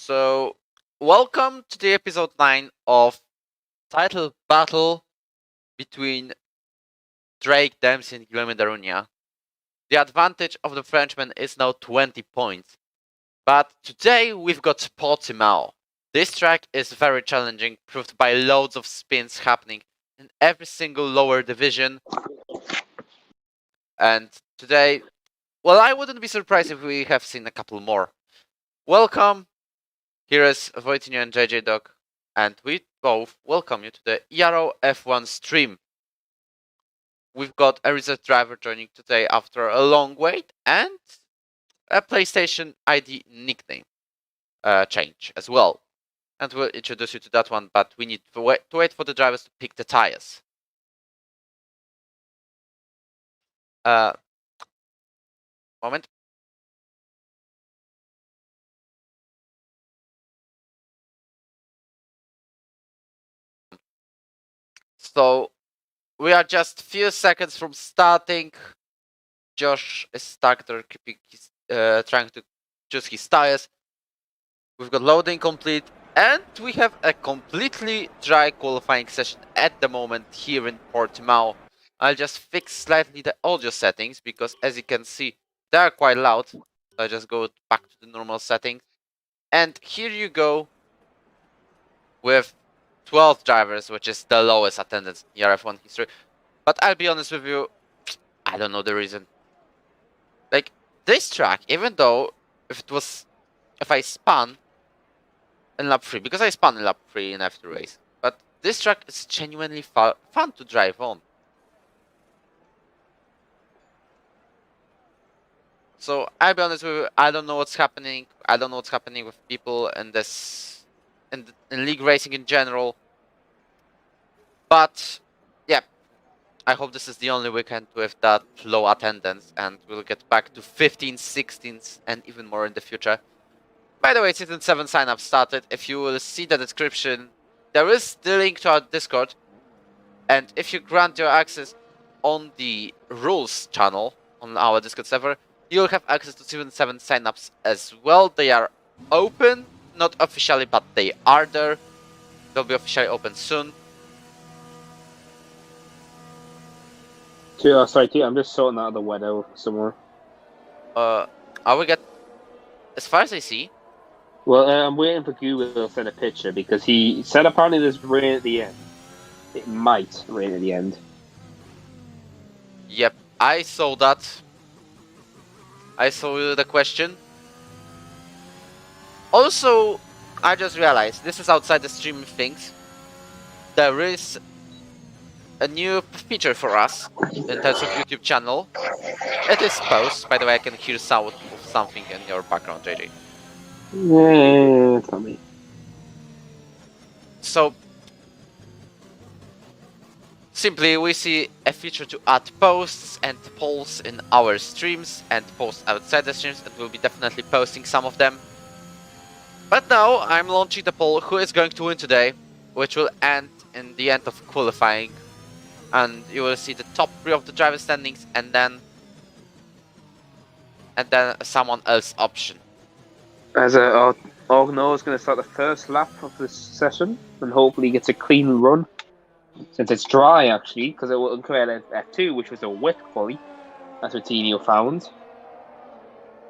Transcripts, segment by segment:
So, welcome to the episode 9 of Title Battle between Drake Dempsey and Guillaume Darunia. The advantage of the Frenchman is now 20 points. But today we've got Portimao. This track is very challenging, proved by loads of spins happening in every single lower division. And today, well, I wouldn't be surprised if we have seen a couple more. Welcome. Here is Wojciech and JJ Dog, and we both welcome you to the Ero F1 stream. We've got a reserve driver joining today after a long wait, and a PlayStation ID nickname change as well. And we'll introduce you to that one, but we need to wait for the drivers to pick the tires. Moment. So we are just few seconds from starting. Josh is stuck there, keeping his, trying to choose his tires. We've got loading complete, and we have a completely dry qualifying session at the moment here in Portimao. I'll just fix slightly the audio settings because, as you can see, they are quite loud. So I'll just go back to the normal settings. And here you go with 12 drivers, which is the lowest attendance in F1 history. But I'll be honest with you, I don't know the reason. Like, this track, even though if I spun in lap 3, because I spun in lap 3 in F2 race, but this track is genuinely fun to drive on. So I'll be honest with you, I don't know what's happening. I don't know what's happening with people in this, in league racing in general. But yeah, I hope this is the only weekend with that low attendance, and we'll get back to 15s, 16s, and even more in the future. By the way, Season 7 sign-up started. If you will see the description, there is the link to our Discord. And if you grant your access on the rules channel on our Discord server, you'll have access to Season 7 sign-ups as well. They are open, not officially, but they are there. They'll be officially open soon. Sorry, T, I'm just sorting out the weather somewhere. Are we get... As far as I see... Well, I'm waiting for Google to send a picture because he said apparently there's rain at the end. It might rain at the end. Yep, I saw that. I saw the question. Also, I just realized, this is outside the streaming things. There is a new feature for us in terms of YouTube channel. It is post. By the way, I can hear sound of something in your background, JJ. Yeah, tell me. So, simply we see a feature to add posts and polls in our streams and posts outside the streams, and we'll be definitely posting some of them. But now I'm launching the poll who is going to win today, which will end in the end of qualifying. And you will see the top 3 of the driver standings, and then someone else option. As Ogno is going to start the first lap of this session and hopefully gets a clean run. Since it's dry, actually, because it will create F2, which was a wet quali. That's what Tino found.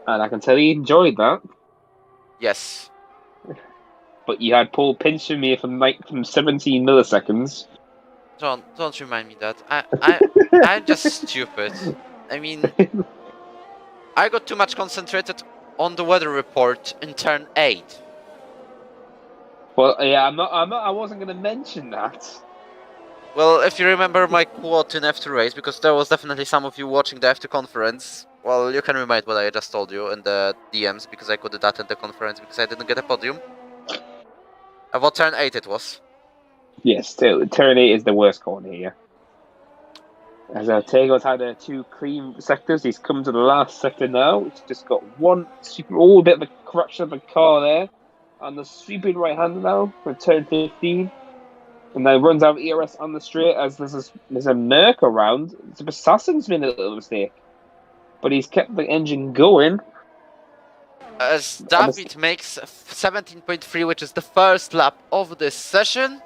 And I can tell he enjoyed that. Yes. But you had Paul pinching me from 17 milliseconds. Don't remind me that. I'm just stupid. I mean, I got too much concentrated on the weather report in turn 8. Well, yeah, I wasn't going to mention that. Well, if you remember my quote in F2 race, because there was definitely some of you watching the F2 conference, well, you can remind what I just told you in the DMs, because I couldn't attend the conference because I didn't get a podium. About turn 8 it was. Yes, turn 8 is the worst corner here. As Tego's had 2 clean sectors, he's come to the last sector now. It's just got one bit of a correction of the car there. On the sweeping right hand now for turn 15. And then runs out of ERS on the straight as there's a Merc around. Assassin's made a little mistake. But he's kept the engine going. As David makes 17.3, which is the first lap of this session.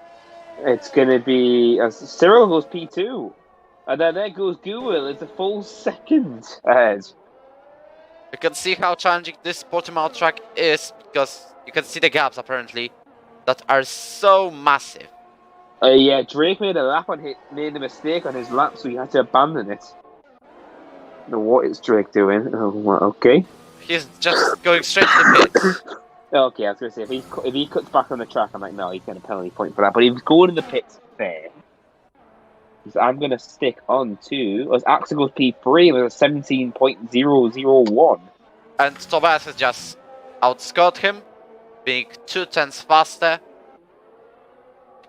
It's going to be as Cyril goes P2, and then there goes Google. It's a full second ahead. You can see how challenging this Portimao track is because you can see the gaps apparently that are so massive. Yeah, Drake made a mistake on his lap, so he had to abandon it. I don't know what is Drake doing? Oh, okay. He's just going straight to the pits. Okay, I was going to say, if he cuts back on the track, I'm like, no, he's getting a penalty point for that. But if he's going in the pits, fair. So I'm going to stick on to... As Axel goes P3 with a 17.001. And Tobias has just outscored him, being 2/10 faster.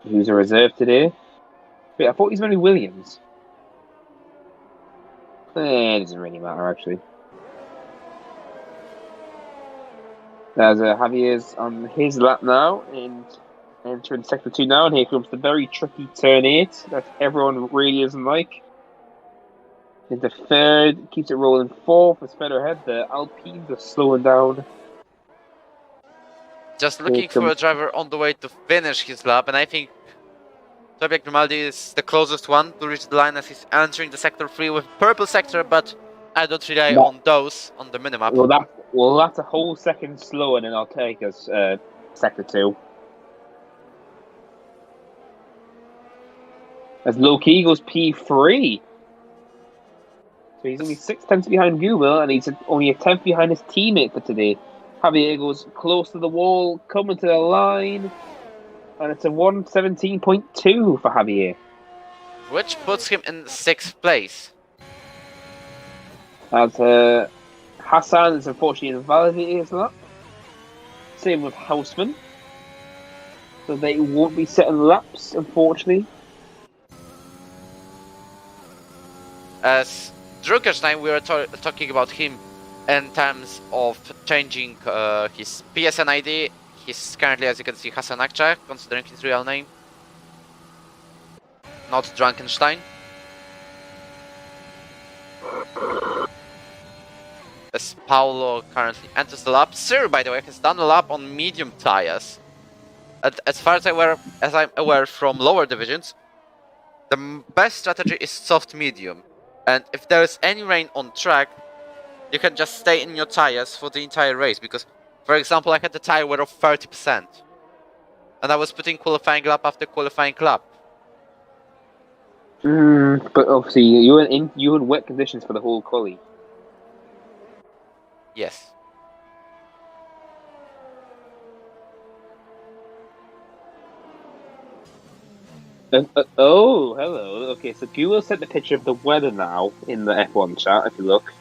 Who's a reserve today? Wait, I thought he's only Williams. It doesn't really matter, actually. There's Javier's on his lap now, and entering sector 2 now, and here comes the very tricky turn 8 that everyone really doesn't like. Into third, keeps it rolling fourth, it's better ahead. The Alpines are slowing down. Just looking for a driver on the way to finish his lap, and I think Tobias Grimaldi is the closest one to reach the line as he's entering the sector 3 with purple sector, but I don't rely on those on the minimap. Well, that's a whole second slower than I'll take as sector 2. As Loki goes P3. So he's only 6 tenths behind Google, and he's only a tenth behind his teammate for today. Javier goes close to the wall, coming to the line, and it's a 1:17.2 for Javier. Which puts him in 6th place. As Hassan is unfortunately invalidated his lap. Same with Houseman. So they won't be setting laps, unfortunately. As Druckerstein, we were talking about him in terms of changing his PSN ID. He's currently, as you can see, Hasan Akçay, considering his real name. Not Drunkenstein. As Paulo currently enters the lap. Sir, by the way, has done a lap on medium tires. As far as I'm aware from lower divisions, the best strategy is soft medium. And if there is any rain on track, you can just stay in your tires for the entire race. Because, for example, I had a tire wear of 30%. And I was putting qualifying lap after qualifying lap. But obviously, you were in wet conditions for the whole quali. Yes. Oh, hello. Okay, so Google sent the picture of the weather now in the F1 chat, if you look.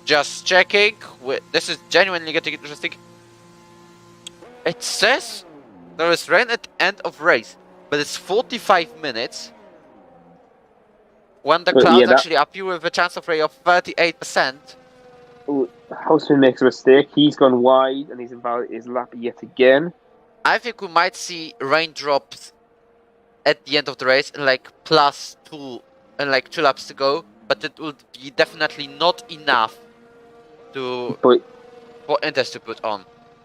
Just checking. This is genuinely getting interesting. It says there is rain at the end of race, but it's 45 minutes when the clouds actually appear with a chance of rain of 38%. Houseman makes a mistake. He's gone wide and he's invalidated his lap yet again. I think we might see raindrops at the end of the race in like +2 and like 2 laps to go, but it would be definitely not enough for Inter to put on.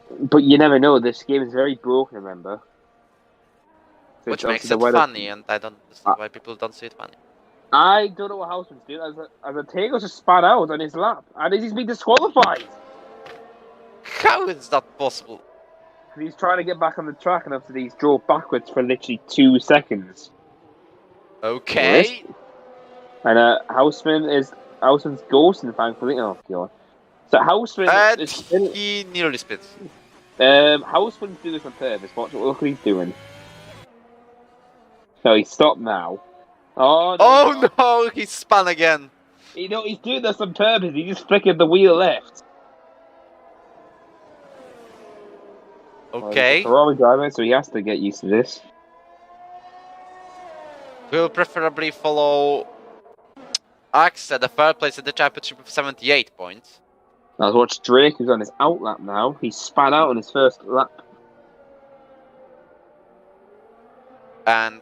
But you never know. This game is very broken, remember? So which makes it funny, and I don't understand why people don't see it funny. I don't know what Houseman's doing. As a Tago just spat out on his lap, and he's been disqualified. How is that possible? He's trying to get back on the track, and after he's drove backwards for literally 2 seconds. Okay. And Houseman's ghosting, thankfully. Oh god. So Houseman he nearly spits. Houseman's doing this on purpose. Look what he's doing. So he stopped now. Oh no, he spun again. You know, he's doing this on purpose. He just flickered the wheel left. Okay. He's a Ferrari driver, so he has to get used to this. We'll preferably follow Axe at the third place in the championship with 78 points. Now let's watch Drake, who's on his out lap now. He span out on his first lap. And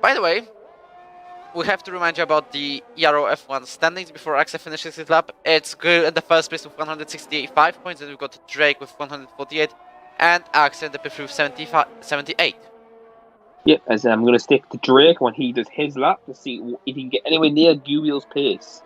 by the way, we have to remind you about the Ero F1 standings before Axel finishes his lap. It's Grill in the first place with 165 points, and we've got Drake with 148, and Axel in the P3 with 78. Yep, as I'm going to stick to Drake when he does his lap to see if he can get anywhere near Guwheel's pace.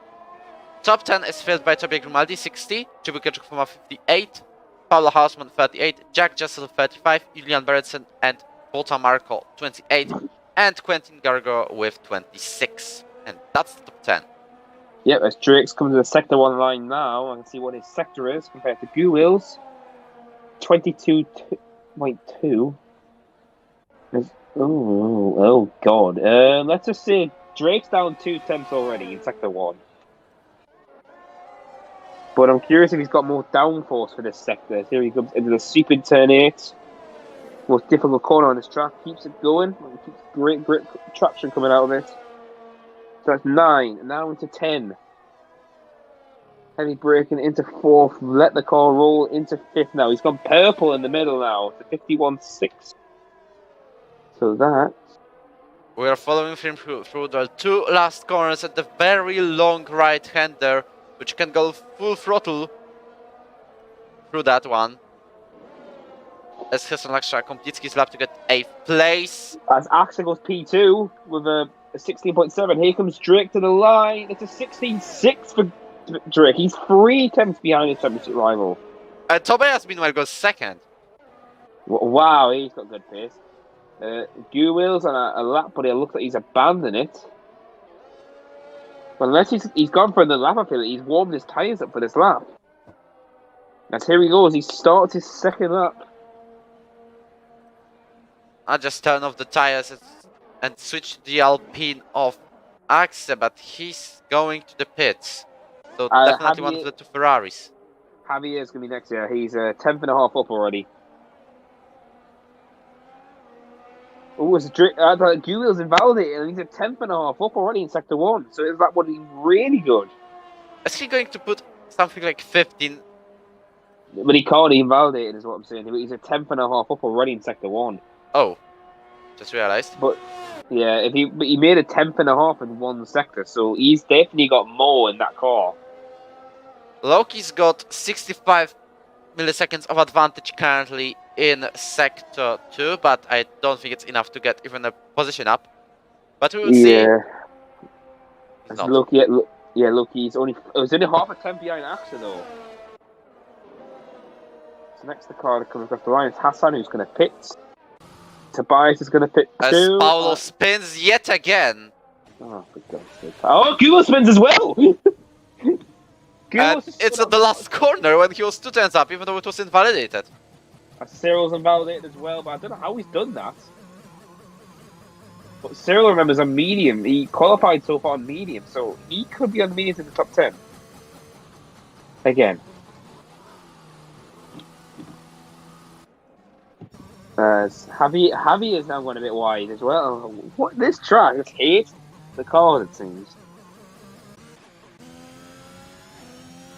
Top 10 is filled by Tobias Grimaldi, 60, Jubika Chukuma, 58, Paulo Hausmann, 38, Jack Jessel, 35, Julian Berenson, and Volta Marco, 28, and Quentin Gargo with 26. And that's the top 10. Yep, as Drake's coming to the sector 1 line now, I can see what his sector is compared to Guwheel's. 22.2. Oh God. Let's just say Drake's down 2 tenths already in sector 1. But I'm curious if he's got more downforce for this sector. Here he comes into the stupid turn 8. Most difficult corner on this track. Keeps it going. Keeps great traction coming out of it. So that's 9. Now into 10. Heavy braking into 4th. Let the car roll into 5th now. He's gone purple in the middle now. To 51.6. So that... We are following him through the 2 last corners at the very long right-hander, which can go full throttle through that one. As Hesson Laksha completes his lap to get 8th place. As Axel goes P2 with a 16.7. Here comes Drake to the line. It's a 16.6 for Drake. He's 3 tenths behind his championship rival. Tobias, meanwhile, goes 2nd. Wow, he's got good pace. Guwheel's on a lap, but it looks like he's abandoned it. Well, unless he's gone for the lap, I feel like he's warmed his tyres up for this lap. As here he goes, he starts his 2nd lap. I just turn off the tyres and switch the Alpine off Axel, but he's going to the pits. So definitely one of the 2 Ferraris. Javier's going to be next year. He's 10th and a half up already. Oh, it's Guwheel's invalidated, and he's a 10th and a half up already in sector 1. So is that would be really good? Is he going to put something like 15? But he can't. He invalidated, is what I'm saying. He's a 10th and a half up already in sector 1. Oh, just realised. But yeah, but he made a 10th and a half in 1 sector, so he's definitely got more in that car. Loki's got 65 milliseconds of advantage currently in sector 2, but I don't think it's enough to get even a position up. But we will see. Look, he's only half a tenth behind Axel though. So next the car that comes across the line is Hassan, who's going to pit. Tobias is going to pit as too. Paulo spins yet again. Oh, for God's sake. Oh, Guwheel spins as well! And it's at the last corner when he was 2 tenths up, even though it was invalidated. Cyril's invalidated as well, but I don't know how he's done that. But Cyril, remembers, on medium. He qualified so far on medium, so he could be on medium in the top 10. Again. Javi is now going a bit wide as well. What this track just hates the cars, it seems.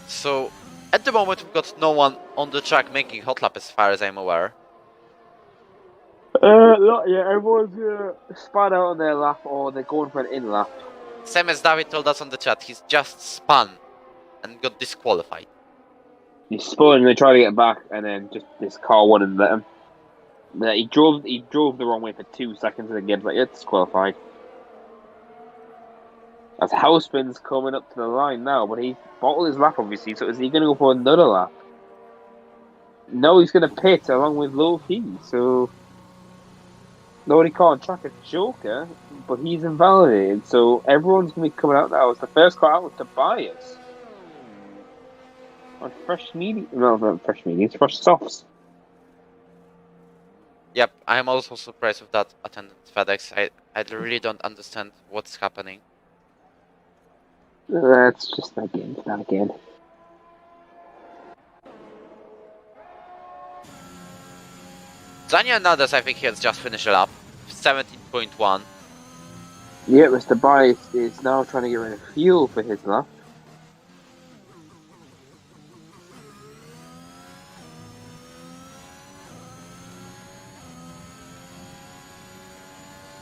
So, at the moment, we've got no one on the track making hot lap, as far as I'm aware. Not yet. Everyone's spun out on their lap, or they're going for an in lap. Same as David told us on the chat, he's just spun and got disqualified. He spun and they tried to get back, and then just this car wouldn't let him. He drove the wrong way for 2 seconds, and again, like, it's disqualified. As Housepin's coming up to the line now, but he bottled his lap, obviously, so is he going to go for another lap? No, he's going to pit along with Loki, so... Nobody can't track a Joker, but he's invalidated, so everyone's going to be coming out now. It's the first car out with Tobias. On fresh medium... No, not fresh medium, it's fresh softs. Yep, I'm also surprised with that attendance FedEx. I really don't understand what's happening. That's just not again. Not again. Daniel Hernandez, I think he has just finished it up. 17.1. Yeah, Mr. Bias is now trying to get rid of fuel for his lap.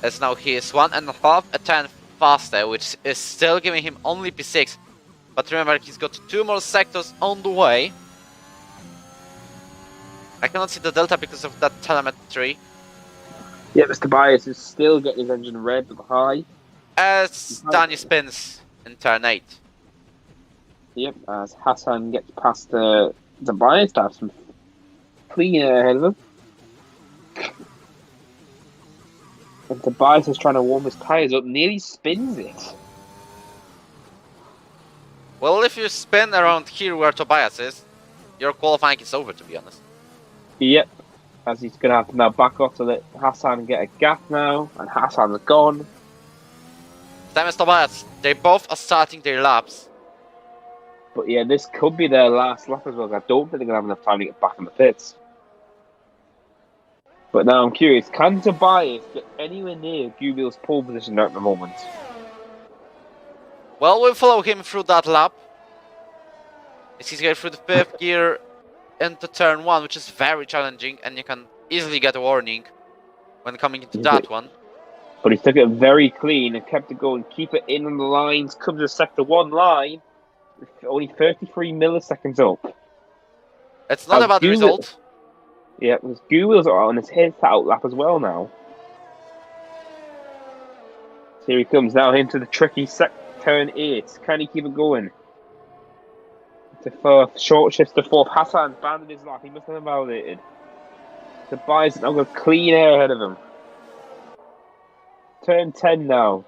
As now he is 1.5 tenth faster, which is still giving him only P6. But remember, he's got 2 more sectors on the way. I cannot see the delta because of that telemetry. Yeah, Mr. Bias is still getting his engine red but high. As Danny spins in turn 8. Yep, as Hassan gets past the Bias to have some clean air ahead of him. And Tobias is trying to warm his tyres up, nearly spins it. Well, if you spin around here where Tobias is, your qualifying is over, to be honest. Yep, as he's going to have to now back off to let Hassan get a gap now, and Hassan's gone. Same as Tobias, they both are starting their laps. But yeah, this could be their last lap as well. I don't think they're going to have enough time to get back in the pits. But now I'm curious, can Tobias get anywhere near Gubil's pole position at the moment? Well, we'll follow him through that lap. As he's going through the 5th gear into turn 1, which is very challenging, and you can easily get a warning when coming into that one. But he took it very clean and kept it going, keep it in on the lines, comes to sector 1 line, only 33 milliseconds up. It's not about the result. Yeah, because Gubil's on his head out lap as well now. So here he comes now into the tricky turn 8. Can he keep it going? To 4th, short shifts to 4th. Hassan's banded his lap, he must have been validated. Tobias now got clean air ahead of him. Turn 10 now.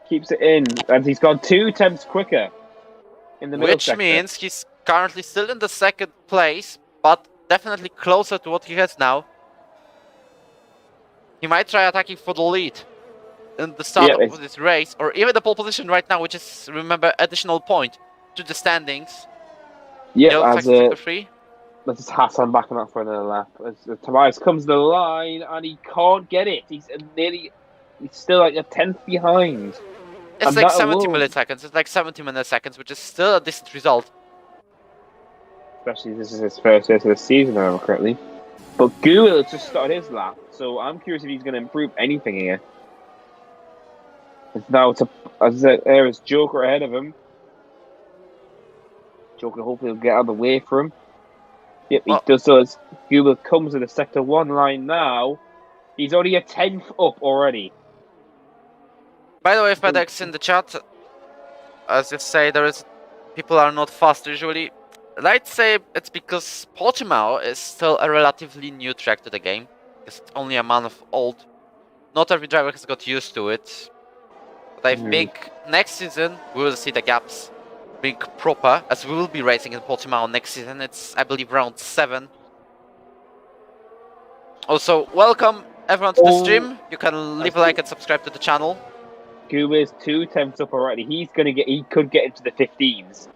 Keeps it in, and he's gone 2 attempts quicker in the middle Which sector. means he's currently still in the 2nd place, but definitely closer to what he has now. He might try attacking for the lead in the start of this race, or even the pole position right now, which is, remember, additional point to the standings. Yeah, as sector 3. this is Hassan backing up for another lap. As Tobias comes to the line and he can't get it. He's still like a 10th behind. It's like 70 milliseconds. It's like 70 milliseconds, which is still a decent result. Especially this is his first race of the season, if I remember correctly. But Gubil has just started his lap, so I'm curious if he's going to improve anything here. It's now there is Joker ahead of him. Joker hopefully will get out of the way for him. Yep, he does so as Gubil comes to the sector 1 line now. He's only a 10th up already. By the way, FedEx in the chat, as you say, people are not fast usually. I'd say it's because Portimao is still a relatively new track to the game. It's only a month old. Not every driver has got used to it. But I think next season we will see the gaps being proper, as we will be racing in Portimao next season. It's, I believe, round 7. Also, welcome everyone to the stream. You can leave a like and subscribe to the channel. Gubil is 2 attempts up already. He could get into the 15s.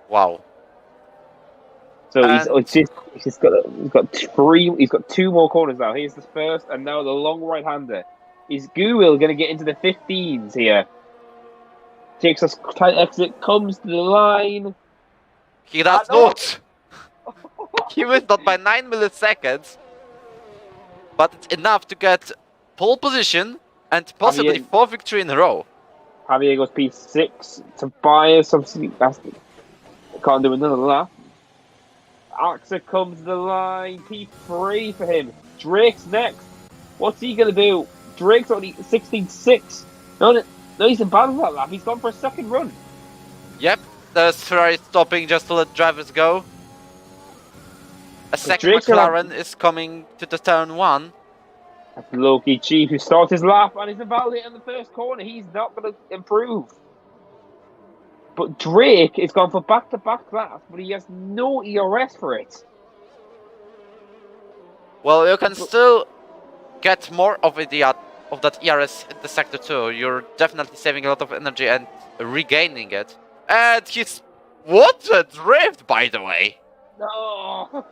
Wow. So he's got 2 more corners now. Here's the first, and now the long right-hander. Is Gubil going to get into the 15s here? Takes us tight exit, comes to the line. He does not. He missed that by 9 milliseconds. But it's enough to get pole position and possibly 4 victory in a row. Javier goes P6. Tobias obviously can't do another lap. Axa comes to the line. P3 for him. Drake's next. What's he going to do? Drake's only 16.6. No, he's in battle that lap. He's gone for a 2nd run. Yep, there's Ferrari stopping just to let drivers go. A 2nd McLaren is coming to the turn 1. That's Loki Chief who starts his lap and is invalidated in the first corner. He's not going to improve. But Drake is gone for back-to-back laps, but he has no ERS for it. Well, you can still get more of that ERS in the sector 2. You're definitely saving a lot of energy and regaining it. And he's... What a drift, by the way! No!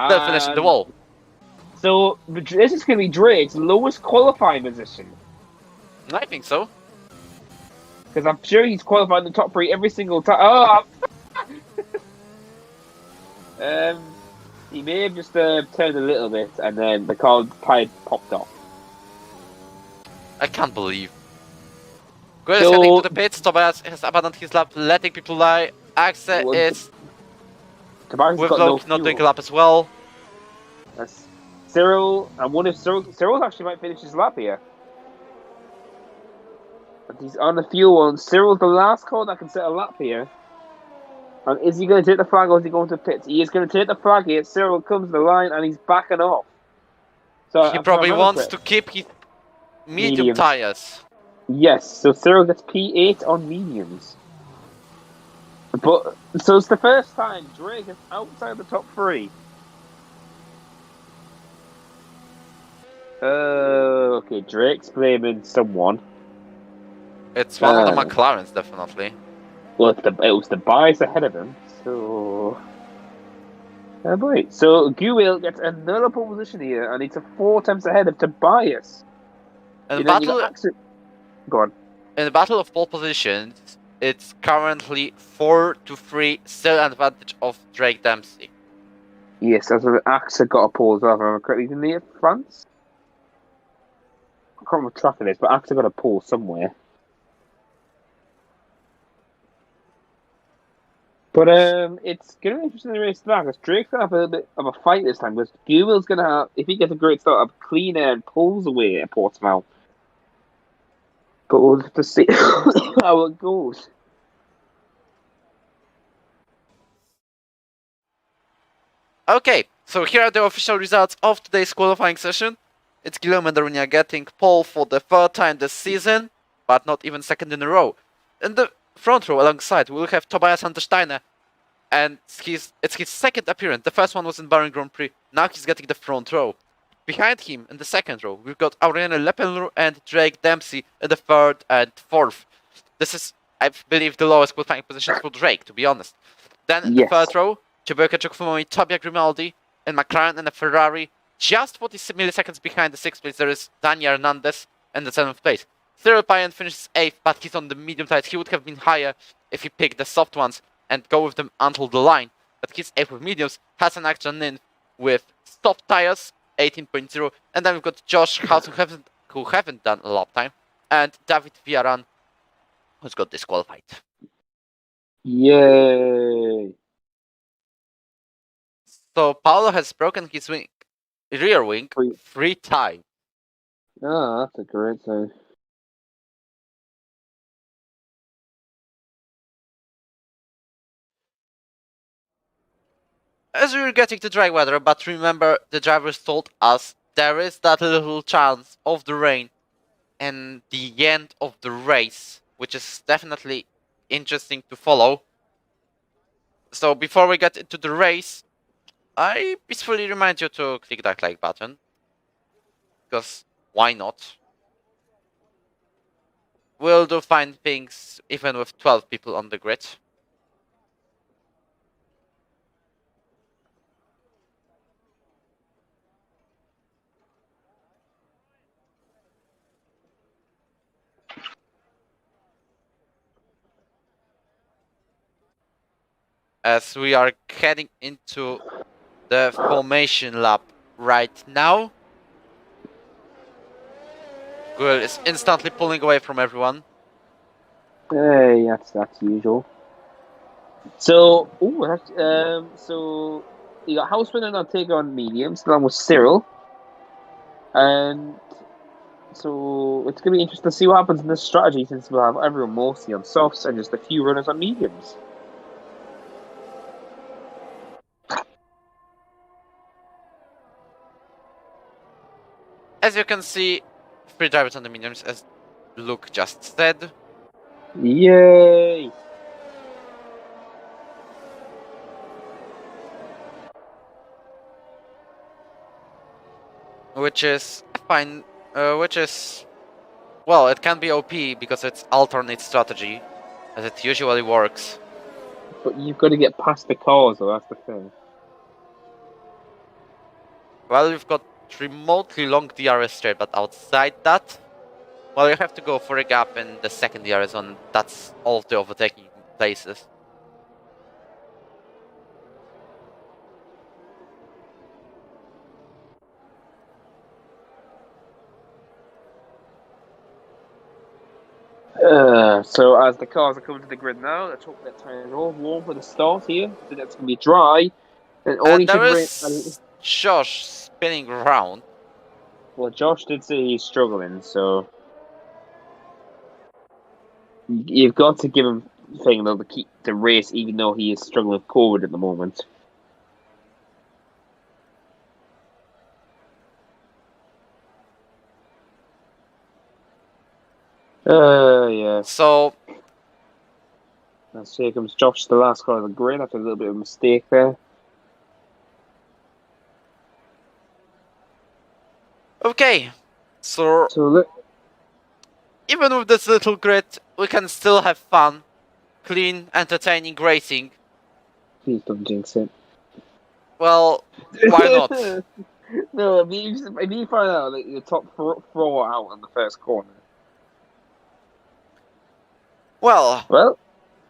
Still finishing the wall. So, this is going to be Drake's lowest qualifying position. I think so. Because I'm sure he's qualified in the top 3 every single time. Oh! He may have just turned a little bit, and then the car pipe popped off. I can't believe. Good is heading to the pits. Tobias has abandoned his lap, letting people lie. Axe is Tobias with got low, no not doing a fuel. lap as well. That's Cyril. I wonder if Cyril actually might finish his lap here. But he's on the fuel one. Cyril's the last car that can set a lap here. And is he going to take the flag or is he going to pits? He is going to take the flag here. Cyril comes to the line and he's backing off. So He if I probably remember wants to correct, keep his medium mediums. tires. Yes, so Cyril gets P8 on mediums. But so it's the first time Drake is outside the top three. Okay, Drake's blaming someone. It's one of the McLarens, definitely. Well, it was the bias ahead of him, so. Oh boy. So Guil gets another pole position here, and it's a 4 attempts ahead of Tobias. In Then you got Go on. In the battle of pole positions, it's currently 4-3, still an advantage of Drake Dempsey. Yes, that's what Axa got a pole as well, if I remember correctly. Didn't he at France? I can't remember what track it is, but Axa got a pole somewhere. But it's going to be interesting to race back because Drake's going to have a little bit of a fight this time because Guil's going to have, if he gets a great start, have clean air and pulls away at Portsmouth. But we'll have to see how it goes. Okay, so here are the official results of today's qualifying session. It's Guillaume Mandarunia getting pole for the 3rd time this season, but not even 2nd in a row. In the front row alongside, we'll have Tobias Untersteiner, and it's his 2nd appearance. The first one was in Bahrain Grand Prix. Now he's getting the front row. Behind him, in the 2nd row, we've got Aurélien Lepelru and Drake Dempsey in the 3rd and 4th. This is, I believe, the lowest qualifying positions for Drake, to be honest. Then in the 3rd row, Ciubecca Ciocfumomi, Tobia Grimaldi, and McLaren and a Ferrari. Just 40 milliseconds behind the 6th place, there is Dani Hernandez in the 7th place. Cyril Payen finishes 8th, but he's on the medium tires. He would have been higher if he picked the soft ones and go with them until the line. But he's 8th with mediums, has an extra nin with soft tires, 18.0. And then we've got Josh House, who haven't done a lap time, and David Villaran, who's got disqualified. Yay! So Paolo has broken his rear wing 3 times. Oh, that's a great sign. As we were getting to dry weather, but remember the drivers told us there is that little chance of the rain and the end of the race, which is definitely interesting to follow. So before we get into the race, I peacefully remind you to click that like button, because why not? We'll do fine things even with 12 people on the grid. As we are heading into the formation lap right now. Guil is instantly pulling away from everyone. Hey, that's usual. So, so you got Houseman and Ortega on mediums, along with Cyril, and so it's gonna be interesting to see what happens in this strategy since we'll have everyone mostly on softs and just a few runners on mediums. As you can see, 3 drivers on the mediums, as Luke just said. Yay! Which is fine, well, it can be OP because it's alternate strategy, as it usually works. But you've got to get past the cars, though, that's the thing. Well, you've got remotely long DRS straight, but outside that, well, you have to go for a gap in the 2nd DRS zone. That's all of the overtaking places. So as the cars are coming to the grid now, let's hope that tires are all warm for the start here. I think that's going to be dry. And all he And there should is Josh spinning around. well, Josh did say he's struggling, so you've got to give him thing though to keep the race, even though he is struggling with COVID at the moment. Yeah. So Here comes Josh, the last car of the grid, after a little bit of a mistake there. okay, so So even with this little grid, we can still have fun, clean, entertaining racing. please don't jinx it. Well, why not? No, if you find out that your top four out on the first corner. Well,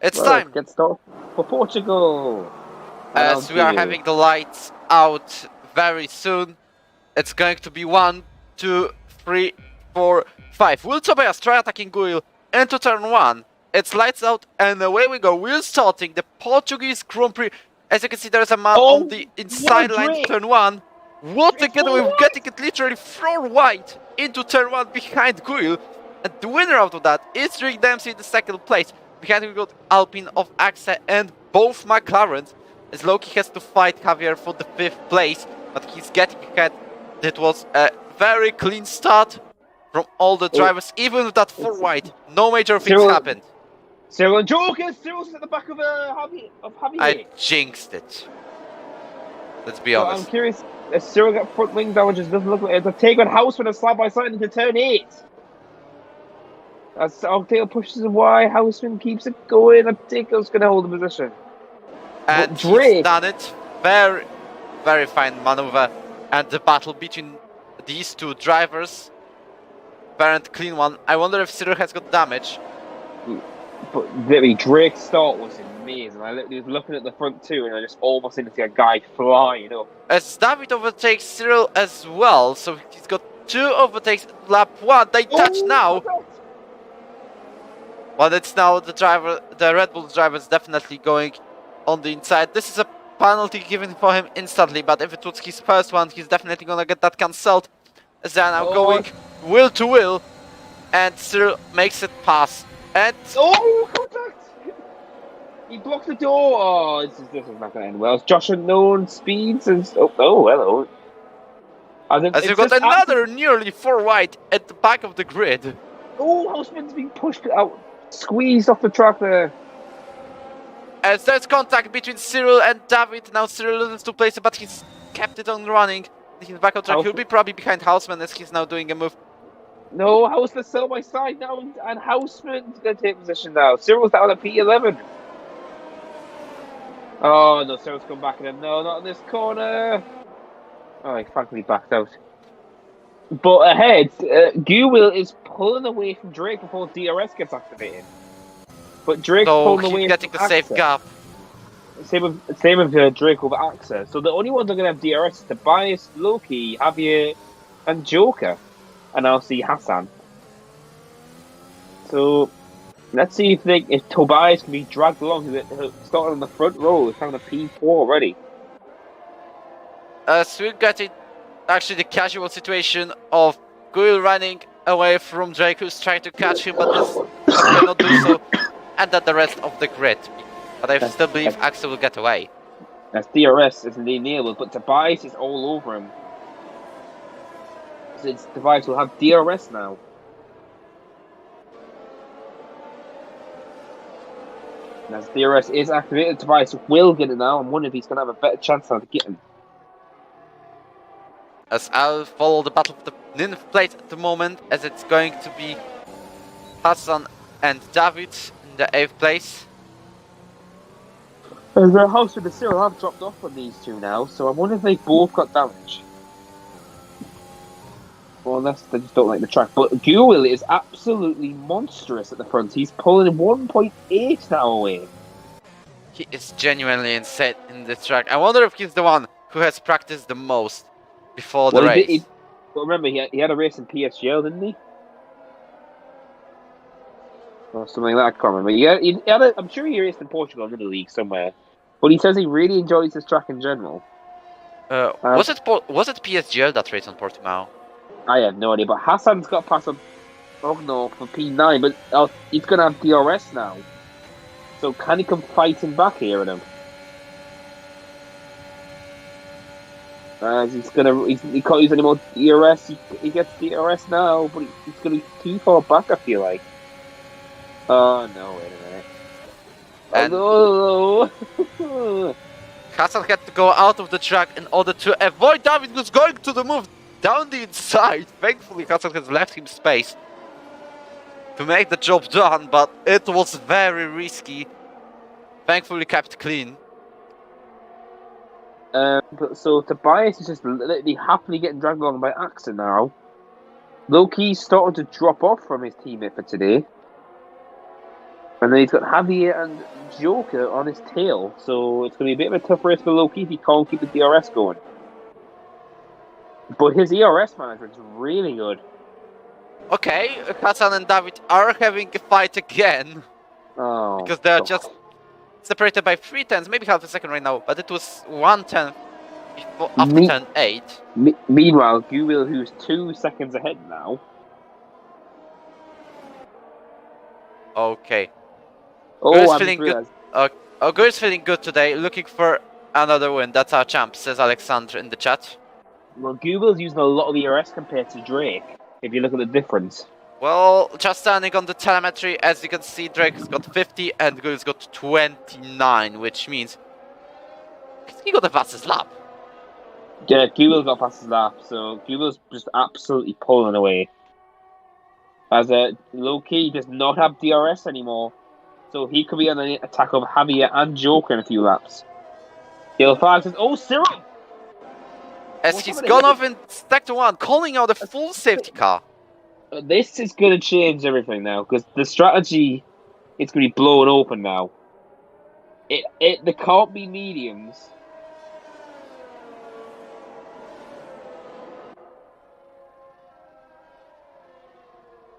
it's time. Get started for Portugal. As we are having the lights out very soon. It's going to be 1, 2, 3, 4, 5. Will Tobias try attacking Guil into turn 1. It's lights out and away we go. We're starting the Portuguese Grand Prix. As you can see, there's a man on the inside line to turn 1. What a getaway, we're getting it literally from white into turn 1 behind Guil. And the winner out of that is Rick Dempsey in the second place. Behind him we got Alpine of Axe and both McLarens. As Loki has to fight Javier for the 5th place, but he's getting ahead. It was a very clean start from all the drivers, even with that 4 wide. No major things happened. Cyril and Joker, Cyril's at the back of Javier. I jinxed it. Let's be honest. I'm curious, has Cyril got front wing damages? Doesn't look like it. The take on House with a side by side into turn 8. As Octale pushes it wide, Houseman keeps it going. Octale's going to hold the position. And he's done it. Very, very fine maneuver. And the battle between these two drivers, very clean one. I wonder if Cyril has got damage. But Drake's start was amazing. I literally was looking at the front two, and I just almost didn't see a guy flying up. As David overtakes Cyril as well, so he's got 2 overtakes at lap 1. They touch now. Well, it's now the Red Bull driver is definitely going on the inside. This is a penalty given for him instantly, but if it was his first one, he's definitely gonna get that cancelled. As they are now going wheel to wheel, and Cyril makes it pass. And contact! He blocked the door. Oh, this is not gonna end well. Josh unknown speeds and hello. As you've got another nearly 4 wide at the back of the grid. Oh, Houseman's being pushed out, squeezed off the track there. As there's contact between Cyril and David. Now Cyril loses to place, but he's kept it on running. He's back on track. He'll be probably behind Houseman as he's now doing a move. No, Houseman's still by side now, and Houseman's going to take position now. Cyril's down at P11. Oh, no, Cyril's come back in. No, not in this corner. Oh, he frankly backed out. But ahead, Guil is pulling away from Drake before DRS gets activated. But Drake's pulling away. Getting the safe gap. Same with Drake over Axa. So the only ones that are going to have DRS is Tobias, Loki, Javier, and Joker. And I'll see Hassan. So let's see if Tobias can be dragged along. Starting on the front row, it's having a P4 already. So we're getting actually the casual situation of Guil running away from Drake, who's trying to catch him, but cannot do so. And then the rest of the grid. But I still believe Axel will get away. That's DRS isn't enabled, but Tobias is all over him. So Tobias will have DRS now. And as DRS is activated, Tobias will get it now. I'm wondering if he's going to have a better chance now to get him. As I'll follow the battle of the ninth place at the moment, as it's going to be Hassan and David in the 8th place. The house with the Cyril have dropped off on these two now, so I wonder if they both got damage. Well, unless they just don't like the track. But Guil is absolutely monstrous at the front. He's pulling 1.8 now away. He is genuinely insane in this track. I wonder if he's the one who has practiced the most before the race. But remember, he had a race in PSGL, didn't he? or something like that. I can't remember. I'm sure he raced in Portugal in the league somewhere, but he says he really enjoys this track in general. Was it PSGL that raced on Portimao? I have no idea, but Hassan's got past Ogno for P9, but he's going to have DRS now. So can he come fighting back here at him? He can't use any more DRS. He gets DRS now, but he's going to be too far back, I feel like. Oh, no, wait a minute. And Oh, no! Hassan had to go out of the track in order to avoid David, who's going to the move down the inside. Thankfully, Hassan has left him space to make the job done, but it was very risky. Thankfully, kept clean. So Tobias is just literally happily getting dragged along by Axa now. Loki's starting to drop off from his teammate for today. And then he's got Javier and Joker on his tail. So it's going to be a bit of a tough race for Loki if he can't keep the DRS going. But his ERS management's really good. Okay, Hassan and David are having a fight again. Oh. Because they're just separated by 3/10, maybe half a second right now, but it was 1/10 before, after turn 8. Meanwhile, Guwil, who's 2 seconds ahead now. Okay. Oh, I'm feeling good. Guru's feeling good today, looking for another win. That's our champ, says Alexander in the chat. Well, Guwil's using a lot of ERS compared to Drake, if you look at the difference. Well, just standing on the telemetry, as you can see, Drake's got 50 and Guru's got 29, which means he got the fastest lap. Yeah, Guwil's got past his lap, so Guwil's just absolutely pulling away. As Loki does not have DRS anymore, so he could be on the attack of Javier and Joker in a few laps. Yellow flag says, "Oh, Cyril!" As he's gone off in sector 1, calling out a full safety car. This is going to change everything now, because the strategy is going to be blown open now. There can't be mediums.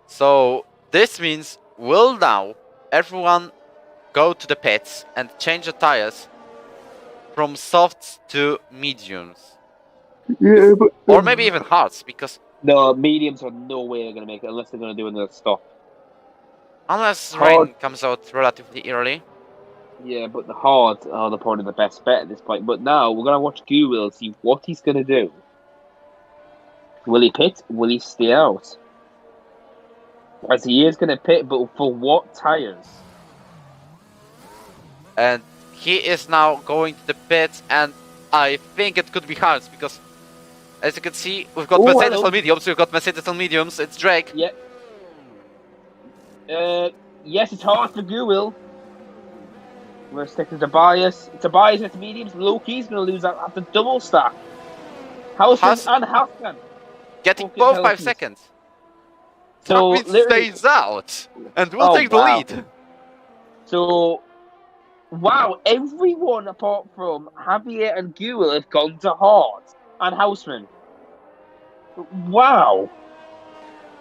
So this means will now everyone go to the pits and change the tires from softs to mediums. Yeah, but or maybe even hards, because no, mediums are no way they're going to make it unless they're going to do another stop. Unless rain comes out relatively early. Yeah, but the hards are probably the best bet at this point. But now we're going to watch Guwil see what he's going to do. Will he pit? Will he stay out? As he is going to pit, but for what tires? And he is now going to the pits, and I think it could be hards, because as you can see, we've got Mercedes on mediums, it's Drake. Yeah. Yes, it's hard for Guwil. We're going to stick to Tobias. Tobias at the mediums. Loki's going to lose out after double stack. Houseman and Halfman. Getting both 5 seconds. So stays out and will take the lead. So, wow, everyone apart from Javier and Guwil have gone to hard and Houseman. Wow.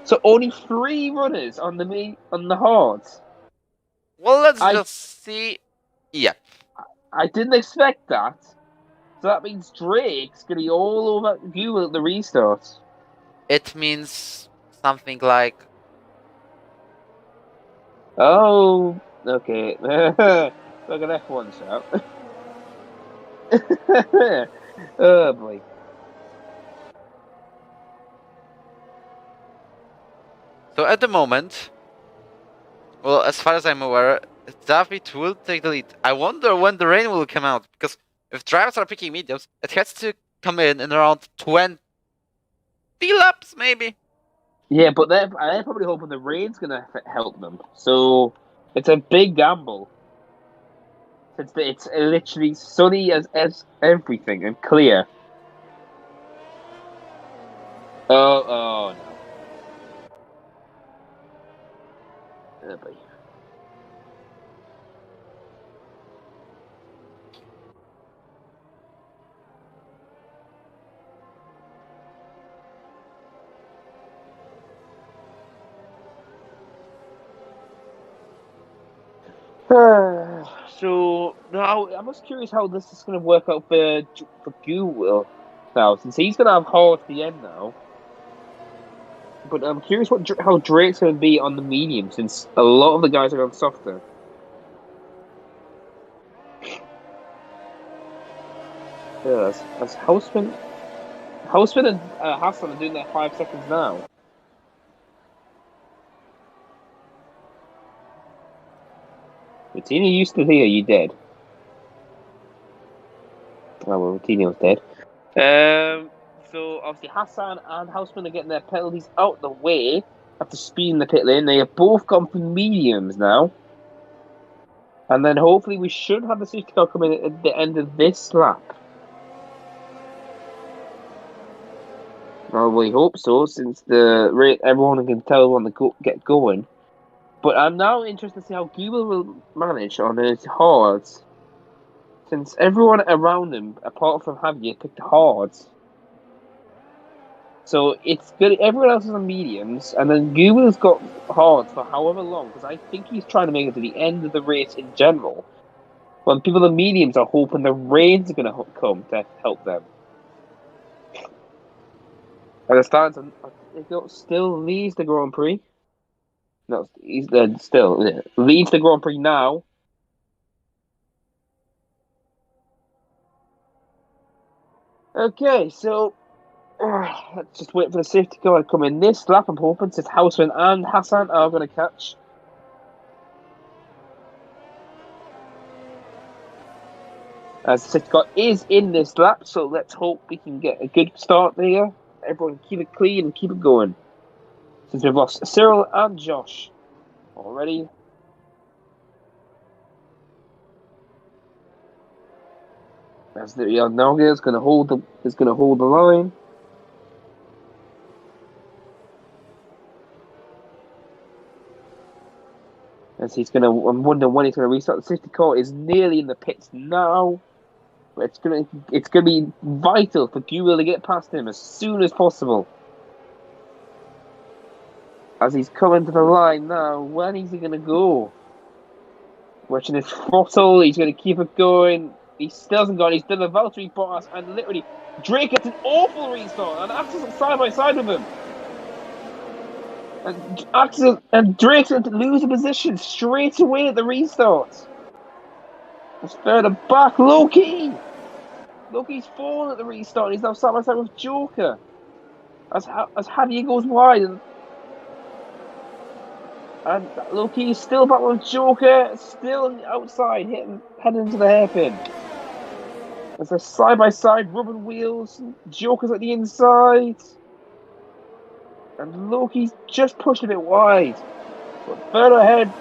So only 3 runners on the hards. Well, let's just see. Yep. I didn't expect that. So that means Drake's going to be all over Guwil at the restart. It means something like... Oh, okay. Look at F1 shout. Oh, boy. So at the moment, well, as far as I'm aware, David will take the lead. I wonder when the rain will come out, because if drivers are picking mediums, it has to come in around 20 laps, maybe. Yeah, but they're probably hoping the rain's going to help them. So it's a big gamble. It's literally sunny as everything and clear. Oh no. Oh, boy. So now I'm just curious how this is going to work out for Google now, since he's going to have hard at the end now. But I'm curious how Drake's going to be on the medium, since a lot of the guys are on softer. Yeah, as Houseman and Hassan are doing their 5 seconds now. Routinho used to here, you dead. Oh well, Routinho's dead. So obviously Hassan and Houseman are getting their penalties out the way after speeding the pit lane. They have both gone for mediums now. And then hopefully we should have the safety car coming at the end of this lap. Well, we hope so, since everyone can tell when to get going. But I'm now interested to see how Gubel will manage on his hards, since everyone around him, apart from Javier, picked hards. So it's good. Everyone else is on mediums, and then Gubel's got hards for however long, because I think he's trying to make it to the end of the race in general. When people on mediums are hoping the rains are going to come to help them. And it starts, still leads the Grand Prix. No, he's still leads the Grand Prix now. Okay, so let's just wait for the safety car to come in this lap. I'm hoping since Houseman and Hassan are going to catch. As the safety car is in this lap, so let's hope we can get a good start there. Everyone keep it clean and keep it going. Since we've lost Cyril and Josh already. As the Nogia is going to hold the line. As I'm wondering when he's going to restart. The safety car is nearly in the pits now. But it's gonna be vital for Gubel to get past him as soon as possible. As he's coming to the line now, when is he going to go? Watching his throttle, he's going to keep it going. He still hasn't gone. He's done the Valtteri Bottas, and literally, Drake gets an awful restart, and Axel's side by side with him. And Axel and Drake's going to lose a position straight away at the restart. It's further back, Loki. Loki's fallen at the restart. He's now side by side with Joker. As Javier goes wide, and Loki is still back with Joker, still on the outside, heading into the hairpin. As they're side by side, rubbing wheels. Joker's at the inside. And Loki's just pushed a bit wide. But further ahead,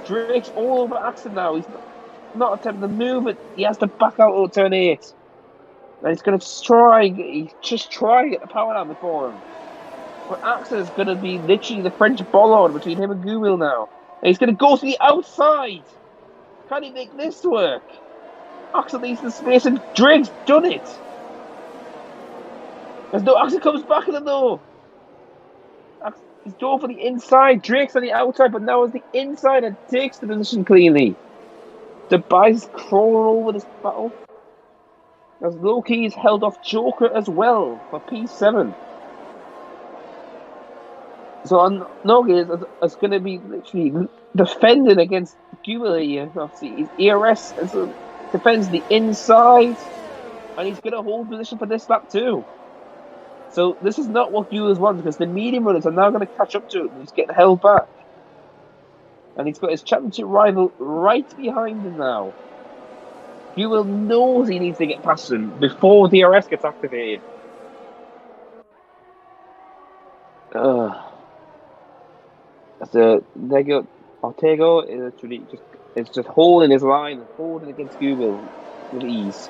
Drake's all over Axel now. He's not attempting to move it. He has to back out of turn 8. And he's going to try to get the power down before him. But Axel is going to be literally the French bollard between him and Gubel now. And he's going to go to the outside. Can he make this work? Axel needs the space, and Drake's done it. As no Axel comes back in the door. He's going for the inside. Drake's on the outside, but now it's the inside and takes the position cleanly. Debai's crawling over this battle. As Loki's held off Joker as well for P7. So Nogi is going to be literally defending against Gubel here. Obviously, his ERS defends the inside, and he's going to hold position for this lap too. So this is not what Gubel's wants, because the medium runners are now going to catch up to him. He's getting held back. And he's got his championship rival right behind him now. Gubel knows he needs to get past him before DRS gets activated. So Ortego is actually just holding his line, holding against Gubel with ease.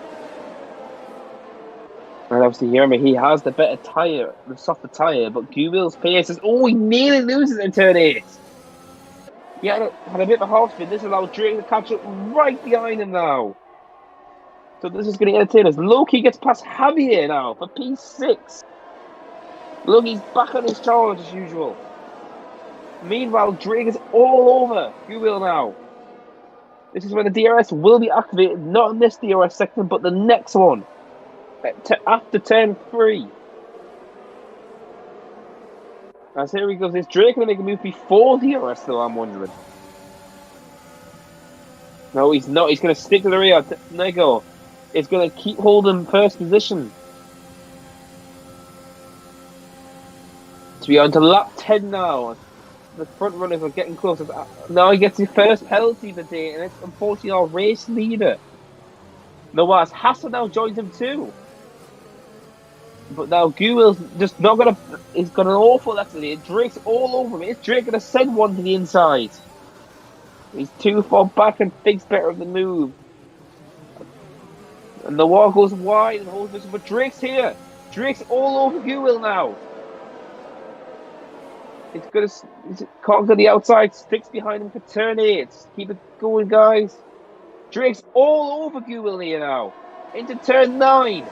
And obviously here, he has the better tyre, the softer tyre, but Gubel's pace is, he nearly loses in turn 8. He had a bit of a half spin. This allows Drake to catch up right behind him now. So this is going to entertain us. Loki gets past Javier now for P6. Loki's back on his charge as usual. Meanwhile, Drake is all over Gubel now. This is when the DRS will be activated, not in this DRS section, but the next one. After turn 3. As here he goes, is Drake going to make a move before DRS though, I'm wondering? No, he's not. He's going to stick to the rear. Nego is going to keep holding first position. So we are on to lap 10 now. The front runners are getting closer. Now he gets his first penalty of the day, and it's unfortunately our race leader. Noah's Hassan now joins him too. But now Guil's just not going to... He's got an awful accident. Drake's all over him. Is Drake going to send one to the inside? He's too far back and thinks better of the move. And Noah goes wide and holds position, but Drake's here. Drake's all over Guil now. He's going to conquer the outside, sticks behind him for turn 8. Keep it going, guys. Drake's all over Guil here now. Into turn 9.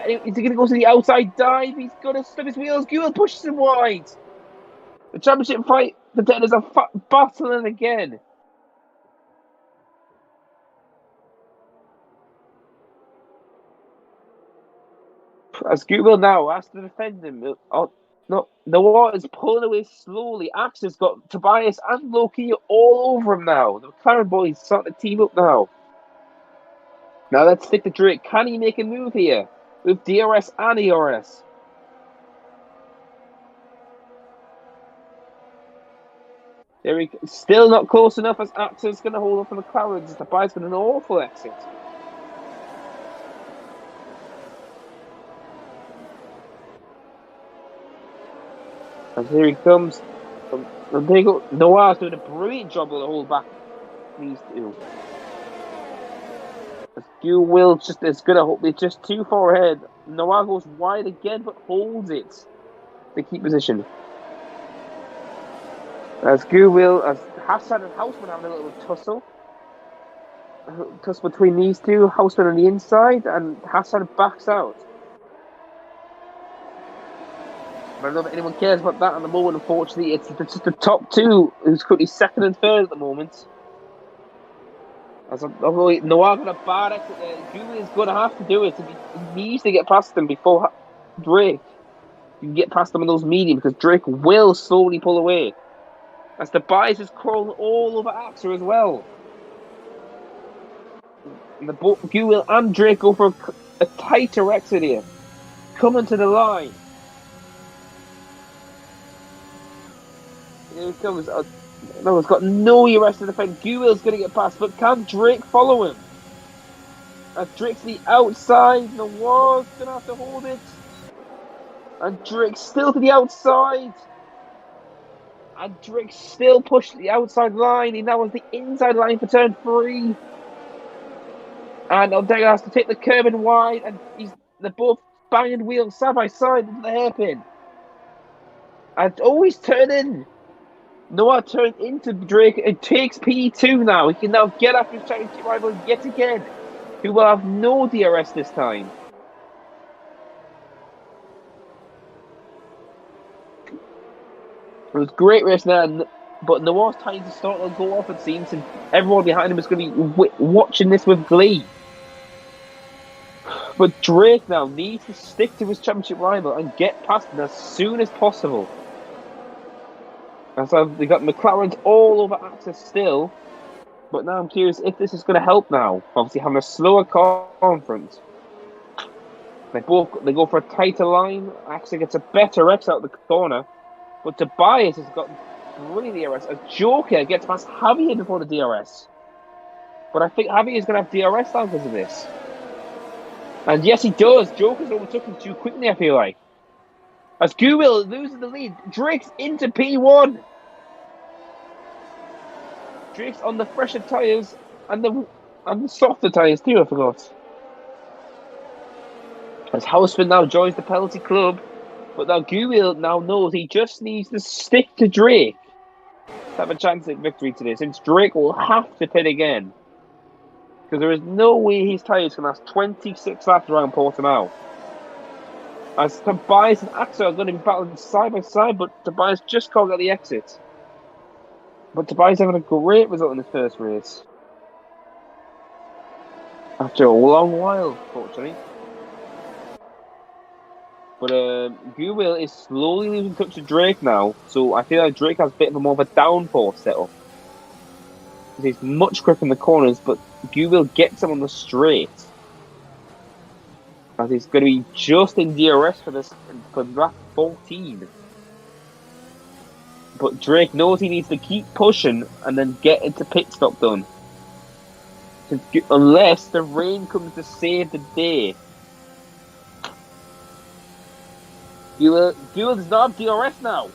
Is he going to go to the outside dive? He's going to slip his wheels. Guil pushes him wide. The championship fight, the contenders are battling again. As Guil now has to defend him. Oh, no, Noah is pulling away slowly. Axe has got Tobias and Loki all over him now. The McLaren boys starting to team up now. Now let's stick to Drake. Can he make a move here with DRS and ERS? There he still not close enough as Axe is going to hold up for McLaren. Tobias got an awful exit. And here he comes. And there you go. Noah's doing a brilliant job of the hold back. These two. Will just is gonna hold. It's just too far ahead. Noah goes wide again, but holds it to keep position. As Hassan and Houseman having a little tussle. Tussle between these two. Houseman on the inside, and Hassan backs out. I don't know if anyone cares about that at the moment, unfortunately. It's just the top two who's currently second and third at the moment. Noah got a bad exit there. Julian's going to have to do it. He needs to get past them before Drake. You can get past them in those medium because Drake will slowly pull away. As the bias is crawling all over Axer as well. And both Guil and Drake go for a tighter exit here. Coming to the line. Here he comes. No, he's got no ERS to defend. Guil's going to get past, but can Drake follow him? And Drake's the outside. Noah's going to have to hold it. And Drake's still to the outside. And Drake still pushed the outside line. He now has the inside line for turn 3. And Aldega has to take the curb in wide. And they're both banging wheels side by side into the hairpin. And he's turning. Noah turned into Drake. It takes P2 now. He can now get after his championship rival yet again, who will have no DRS this time. It was a great race now, but Noah's time to start to go off, it seems, and everyone behind him is going to be watching this with glee. But Drake now needs to stick to his championship rival and get past him as soon as possible. And so they got McLaren's all over Axis still. But now I'm curious if this is going to help now. Obviously having a slower conference. They go for a tighter line. Axis gets a better X out of the corner. But Tobias has got brilliant DRS. As Joker gets past Javier before the DRS. But I think Javier is going to have DRS now because of this. And yes, he does. Joker's overtook him too quickly, I feel like. As Guil loses the lead, Drake's into P1. Drake's on the fresher tyres and the softer tyres too, I forgot. As Houseman now joins the penalty club, but now Guil now knows he just needs to stick to Drake to have a chance at victory today, since Drake will have to pit again. Because there is no way his tyres can last 26 laps around Portimao. As Tobias and Axel are going to be battling side by side, but Tobias just can't get the exit. But Tobias having a great result in his first race. After a long while, fortunately. But Guwil is slowly losing touch with Drake now, so I feel like Drake has a bit of a more of a downforce setup. He's much quicker in the corners, but Guwil gets him on the straight. As he's going to be just in DRS for lap 14. But Drake knows he needs to keep pushing and then get into pit stop done. Unless the rain comes to save the day. Guwil does not have DRS now.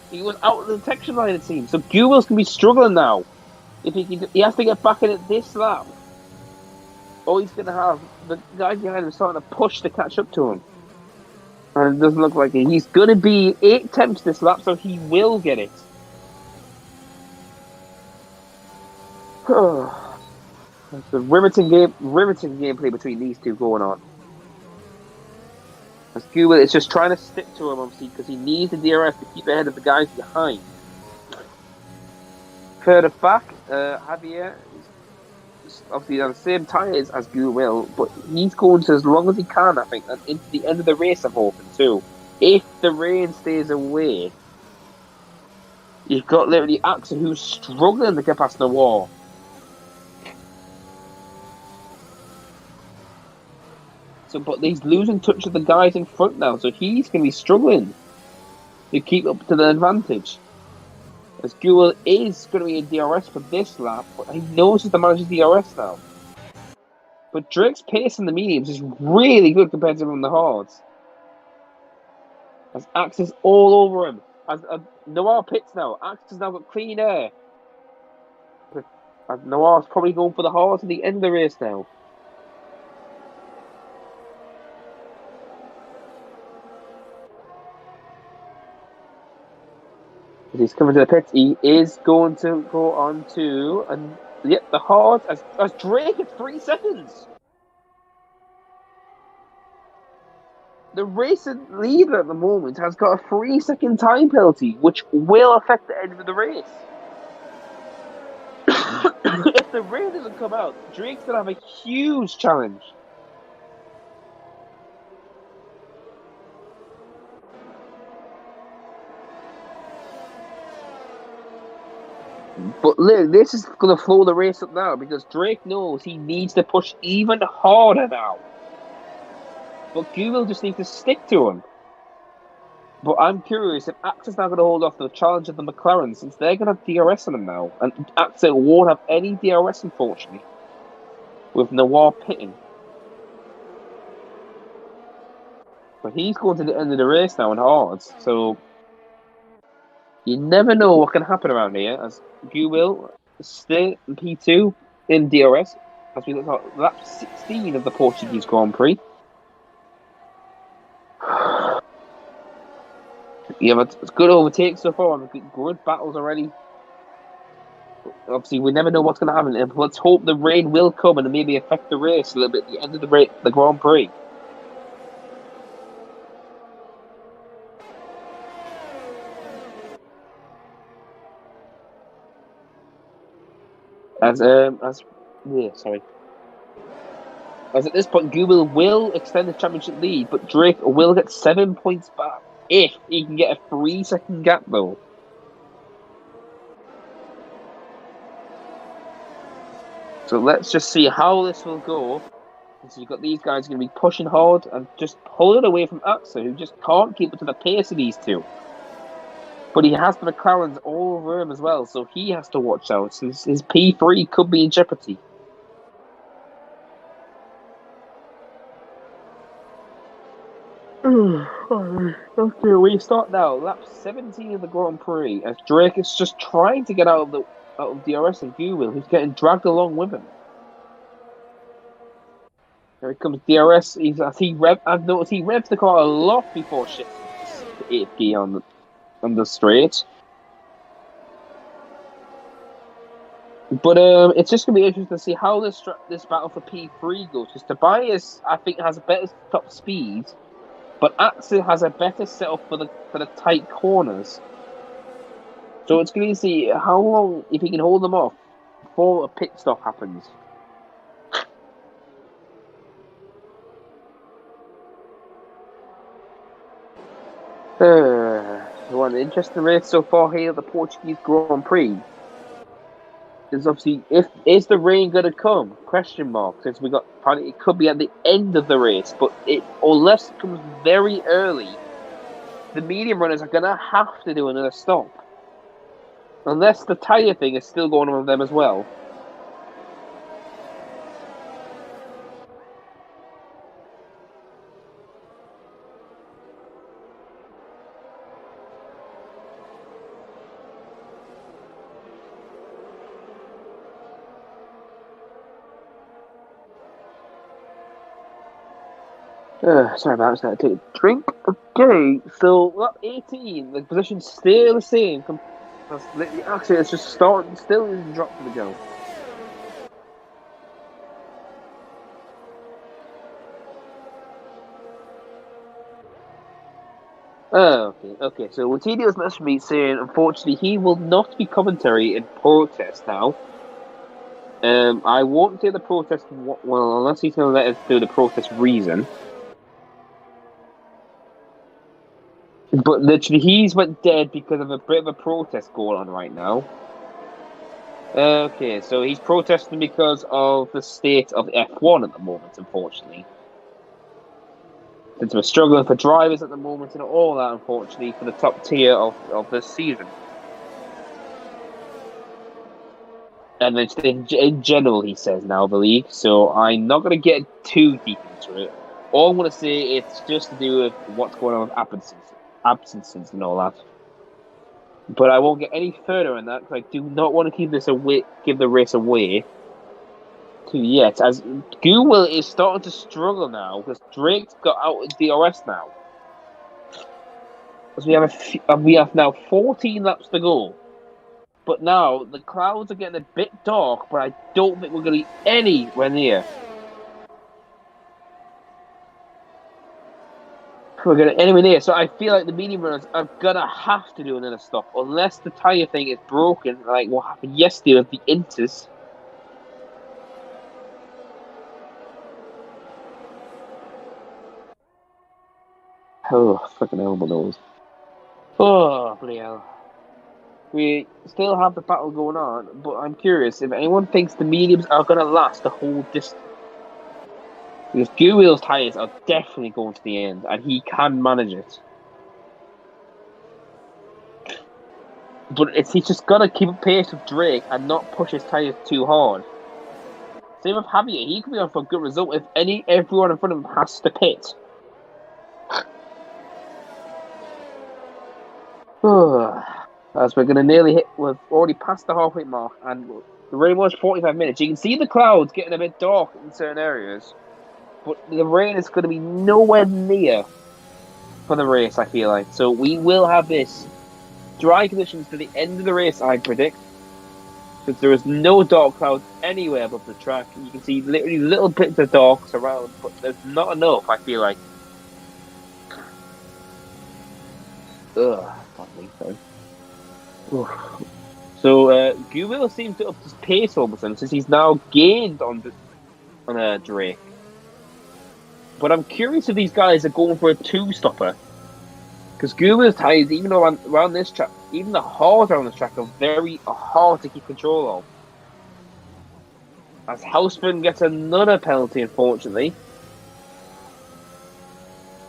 He was out of the detection line, it seems. So Guwil's going to be struggling now. If he has to get back in at this lap. Or he's going to have the guys behind him starting to push to catch up to him. And it doesn't look like it. He's going to be 8 attempts this lap, so he will get it. It's a riveting gameplay between these two going on. As Guwil is just trying to stick to him, obviously, because he needs the DRS to keep ahead of the guys behind. Further back, Javier is obviously on the same tyres as Guwil, but he's going to as long as he can, I think, and into the end of the race, I'm hoping, too. If the rain stays away, you've got literally Axel who's struggling to get past the wall. So, but he's losing touch with the guys in front now, so he's going to be struggling to keep up to the advantage. As Guwil is going to be in DRS for this lap, but he knows he's the manager's DRS now. But Drake's pace in the mediums is really good compared to him on the hards. As Axe is all over him. As Noir pits now. Axe has now got clean air. As Noir's probably going for the hards at the end of the race now. As he's coming to the pits, he is going to go on to, and yep, the hard as Drake at 3 seconds. The racing leader at the moment has got a 3-second time penalty, which will affect the end of the race. If the rain doesn't come out, Drake's going to have a huge challenge. But look, this is going to flow the race up now because Drake knows he needs to push even harder now. But Guwil just needs to stick to him. But I'm curious if Axel's now going to hold off the challenge of the McLaren since they're going to have DRS on him now. And Axel won't have any DRS, unfortunately, with Noir pitting. But he's going to the end of the race now in hards, so you never know what can happen around here. As Guwil still in P2 in DRS, as we look at lap 16 of the Portuguese Grand Prix. Yeah, but it's good overtake so far. Good battles already. Obviously, we never know what's going to happen. Let's hope the rain will come and maybe affect the race a little bit at the end of the Grand Prix. As at this point, Guwil will extend the championship lead, but Drake will get 7 points back if he can get a 3-second gap, though. So let's just see how this will go. So you've got these guys going to be pushing hard and just pulling away from Axel, who just can't keep up to the pace of these two. But he has the McLarens all over him as well, so he has to watch out. His P3 could be in jeopardy. Okay, we start now. Lap 17 of the Grand Prix, as Drake is just trying to get out of DRS and Guwil, who's getting dragged along with him. Here comes DRS. I've noticed he revs the car a lot before shifting to 8th gear on the straight. But it's just going to be interesting to see how this battle for P3 goes. Because Tobias, I think, has a better top speed, but Axel has a better setup for the tight corners. So it's going to see how long, if he can hold them off before a pit stop happens. One interesting race so far here at the Portuguese Grand Prix. Is obviously, is the rain going to come? Question mark. Since we got, apparently it could be at the end of the race, but unless it comes very early, the medium runners are going to have to do another stop. Unless the tyre thing is still going on with them as well. Sorry about that. Take a drink. Okay, so lap 18. The position's still the same. Actually, it's just starting. Still isn't dropped to the go. Oh, okay. So Wojciech messaged me saying, unfortunately, he will not be commentary in protest now. I won't say the protest. Well, unless he's going to let us do the protest reason. But literally, he's went dead because of a bit of a protest going on right now. Okay, so he's protesting because of the state of F1 at the moment, unfortunately. Since we're struggling for drivers at the moment and all that, unfortunately, for the top tier of this season. And it's in general, he says now, the league. So I'm not going to get too deep into it. All I'm going to say it's just to do with what's going on with absences and all that. But I won't get any further on that because I do not want to give the race away too yet. As Google is starting to struggle now because Drake's got out of DRS now. Because we have now 14 laps to go. But now the clouds are getting a bit dark, but I don't think we're going to be anywhere near. We're going to anywhere near. So I feel like the medium runners are going to have to do another stop. Unless the tyre thing is broken, like what happened yesterday with the Inters. Oh, fucking elbow nose. Oh, bloody hell. We still have the battle going on, but I'm curious if anyone thinks the mediums are going to last the whole distance. Because Guwheel's tyres are definitely going to the end, and he can manage it. But he's just got to keep a pace with Drake and not push his tyres too hard. Same with Javier, he could be on for a good result if everyone in front of him has to pit. As we're going to nearly we've already passed the halfway mark, and the rain was 45 minutes. You can see the clouds getting a bit dark in certain areas. But the rain is going to be nowhere near for the race, I feel like. So we will have this dry conditions to the end of the race, I predict. Because there is no dark clouds anywhere above the track. You can see literally little bits of darks around, but there's not enough, I feel like. So Guwheel seems to up his pace all of a sudden since he's now gained on Drake. But I'm curious if these guys are going for a two-stopper. Because Guwheel's tyres, even around this track, even the hard around this track, are very hard to keep control of. As Houseman gets another penalty, unfortunately.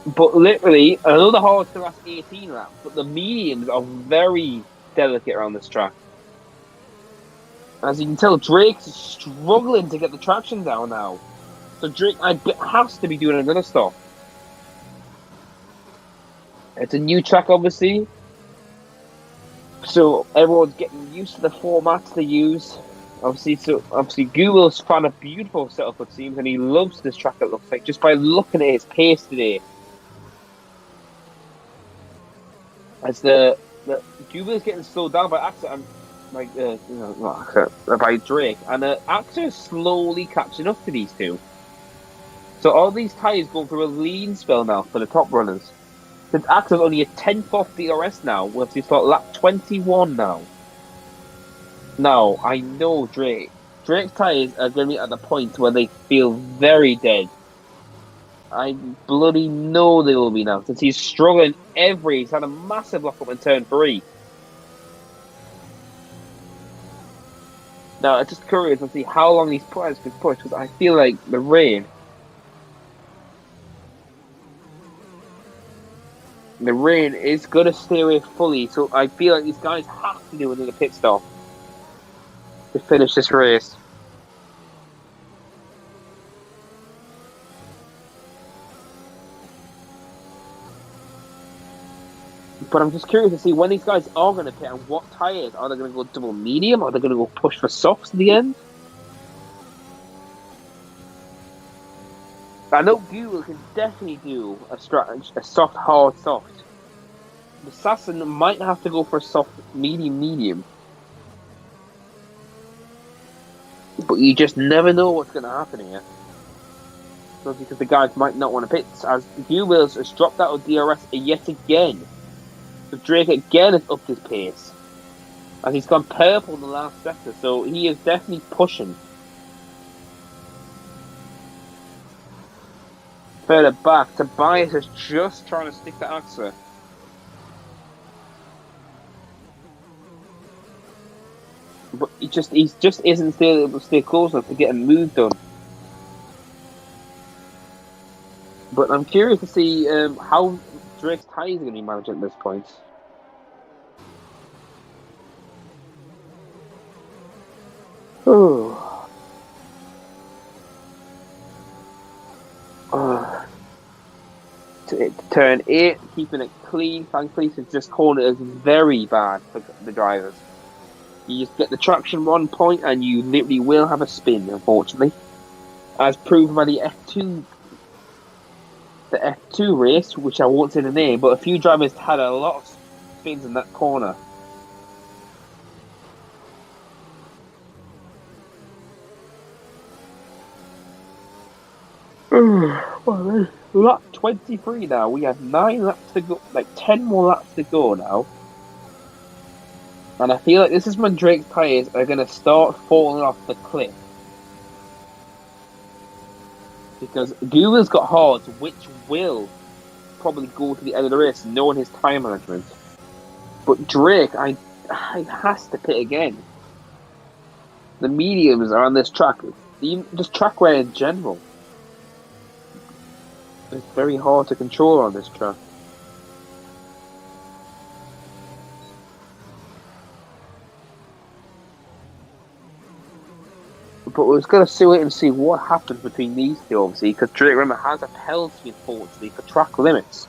But literally, I know the hard's the last 18 laps, but the mediums are very delicate around this track. As you can tell, Drake's struggling to get the traction down now. So Drake has to be doing another stop. It's a new track, obviously. So everyone's getting used to the formats they use. Obviously, Guwheel's found a beautiful setup, it seems, and he loves this track, it looks like, just by looking at his pace today. As the Guwheel's getting slowed down by Axel and by Drake, and Axel is slowly catching up to these two. So all these tyres going through a lean spell now for the top runners. Since Axel's only a 10th off DRS now, once he's got lap 21 now. Now, I know Drake's tyres are going to be at the point where they feel very dead. I bloody know they will be now, since he's struggling he's had a massive lock-up in turn 3. Now, I'm just curious to see how long these tires can push, because I feel like the rain is going to stay away fully, so I feel like these guys have to do another pit stop to finish this race. But I'm just curious to see when these guys are going to pit and what tyres. Are they going to go double medium? Are they going to go push for softs in the end? I know Google can definitely do a soft, hard, soft. The Assassin might have to go for a soft, medium. But you just never know what's going to happen here. So because the guys might not want to pit, as Google has dropped out of DRS yet again. So Drake again has upped his pace. As he's gone purple in the last sector, so he is definitely pushing. Further back, Tobias is just trying to stick to Axel. But he just isn't still able to stay close enough to get a move done. But I'm curious to see how Drake's tyres are going to be managed at this point. Oh. Turn 8, keeping it clean. Thankfully, since this corner is very bad for the drivers. You just get the traction 1 point and you literally will have a spin, unfortunately. As proven by the F2 race, which I won't say the name, but a few drivers had a lot of spins in that corner. Well, lap 23 now. We have 9 laps to go, like 10 more laps to go now. And I feel like this is when Drake's tyres are going to start falling off the cliff. Because Google's got hards, which will probably go to the end of the race, knowing his tyre management. But Drake, I has to pit again. The mediums are on this track. Just track wear in general. It's very hard to control on this track. But we're going to wait and see what happens between these two, obviously, because Drake, remember, has a penalty, unfortunately, for track limits.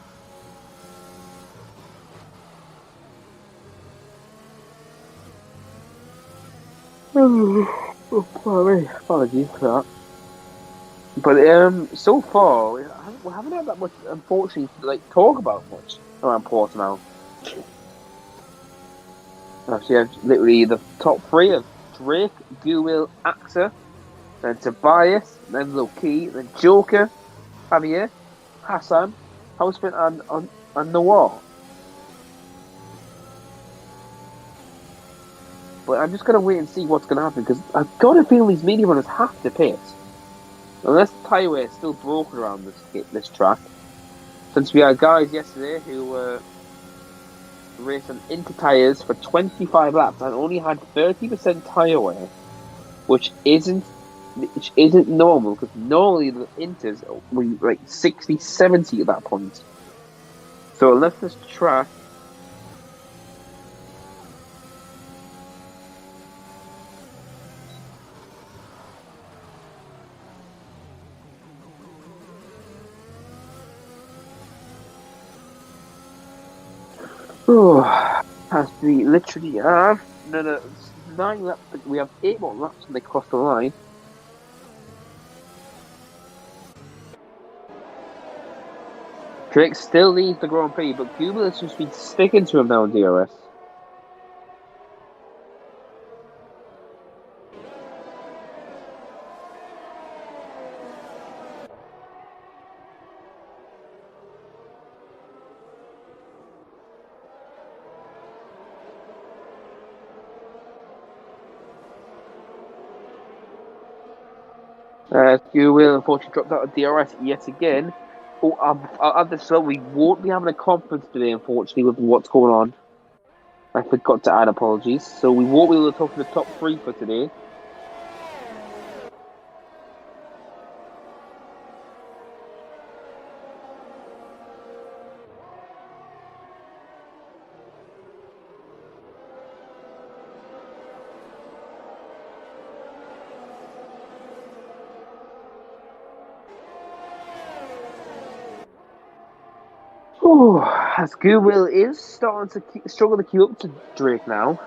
Apologies for that. But so far, we haven't had that much, unfortunately, to talk about much around Portimao. Actually, have literally the top 3 of Drake, Guil, Axa, then Tobias, then Loki, then Joker, Javier, Hassan, Houseman, and Noir. But I'm just going to wait and see what's going to happen, because I've got a feeling these media runners have to pit. Unless the tyre wear is still broken around this track. Since we had guys yesterday who raced on Inter tyres for 25 laps and only had 30% tyre wear, which isn't normal, because normally the Inters were like 60, 70 at that point. So unless this track has to be literally no, 9 laps. We have 8 more laps when they cross the line. Drake still leads the Grand Prix, but Google has just been sticking to him now in DRS. You will unfortunately dropped out of DRS yet again. Oh, I'll add this up. We won't be having a conference today, unfortunately, with what's going on. I forgot to add apologies. So we won't be able to talk to the top 3 for today. Oh, as Goodwill is starting to struggle to keep up to Drake now.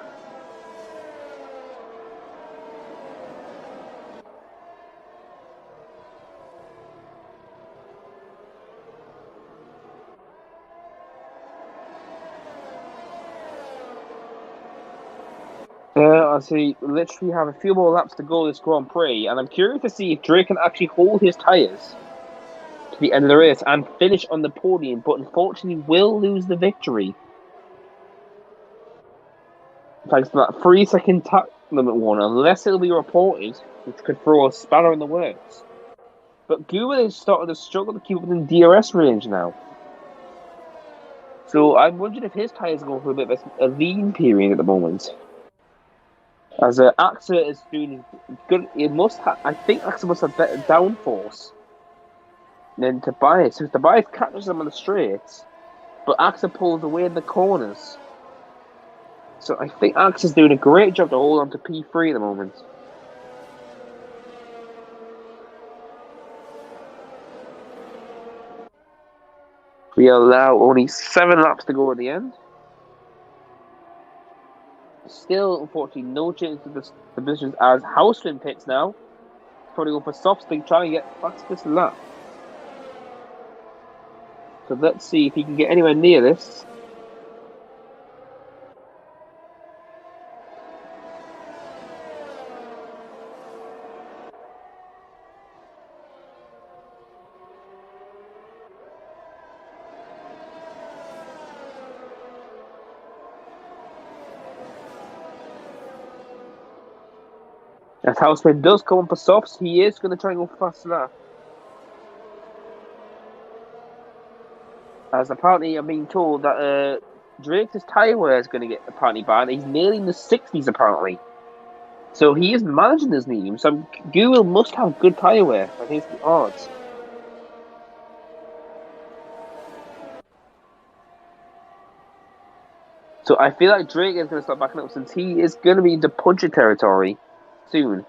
I see. Literally have a few more laps to go this Grand Prix, and I'm curious to see if Drake can actually hold his tyres to the end of the race and finish on the podium, but unfortunately will lose the victory. Thanks to that 3-second tap limit one, unless it'll be reported, which could throw a spanner in the works. But Goodwill is starting to struggle to keep within DRS range now. So I'm wondering if his tyres are going through a bit of a lean period at the moment. As AXA is doing good, I think AXA must have better downforce than Tobias. So Tobias catches them on the straights, but AXA pulls away in the corners. So I think AXA's doing a great job to hold on to P3 at the moment. We allow only 7 laps to go at the end. Still, unfortunately, no change to the positions as Houseman pits now. Probably go for soft stick, trying to get fastest lap. So let's see if he can get anywhere near this. As Houseman does come on for softs, he is going to try and go fast lap. As apparently I'm being told that Drake's tyre wear is going to get apparently banned. He's nearly in the 60s apparently. So he is managing his medium. So Google must have good tyre wear. I think it's the odds. So I feel like Drake is going to start backing up since he is going to be into puncher territory soon.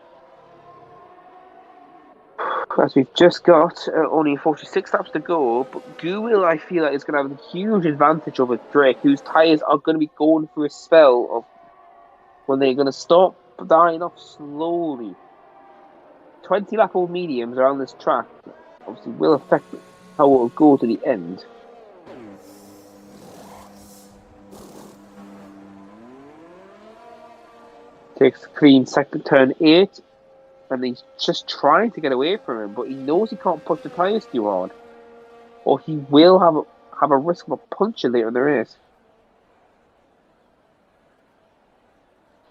As we've just got only 46 laps to go, but Goodwill, I feel like, is going to have a huge advantage over Drake, whose tyres are going to be going through a spell of when they're going to stop dying off slowly. 20-lap-old mediums around this track obviously will affect how it will go to the end. Takes a clean second turn 8. And he's just trying to get away from him, but he knows he can't push the tyres too hard, or he will have a risk of a puncture later in the race.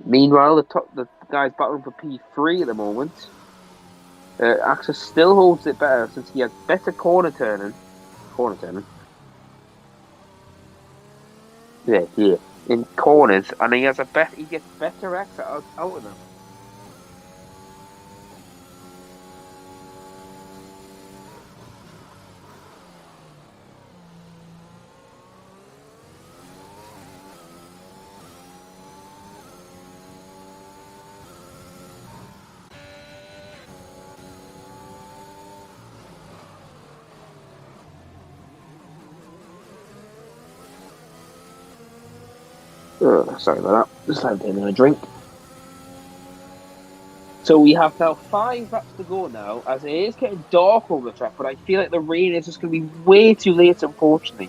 Meanwhile, the guy's battling for P3 at the moment. AXA still holds it better since he has better corner turning. Yeah, in corners, and he gets better exit out of them. Sorry about that. Just having a drink. So we have now 5 laps to go now, as it is getting dark over the track, but I feel like the rain is just going to be way too late, unfortunately.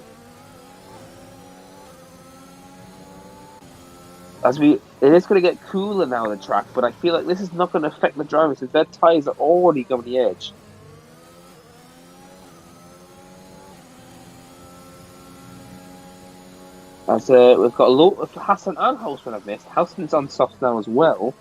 It is going to get cooler now on the track, but I feel like this is not going to affect the drivers, since their tyres are already going the edge. As we've got a lot of Hassan and Houseman have missed. Houseman's on softs now as well.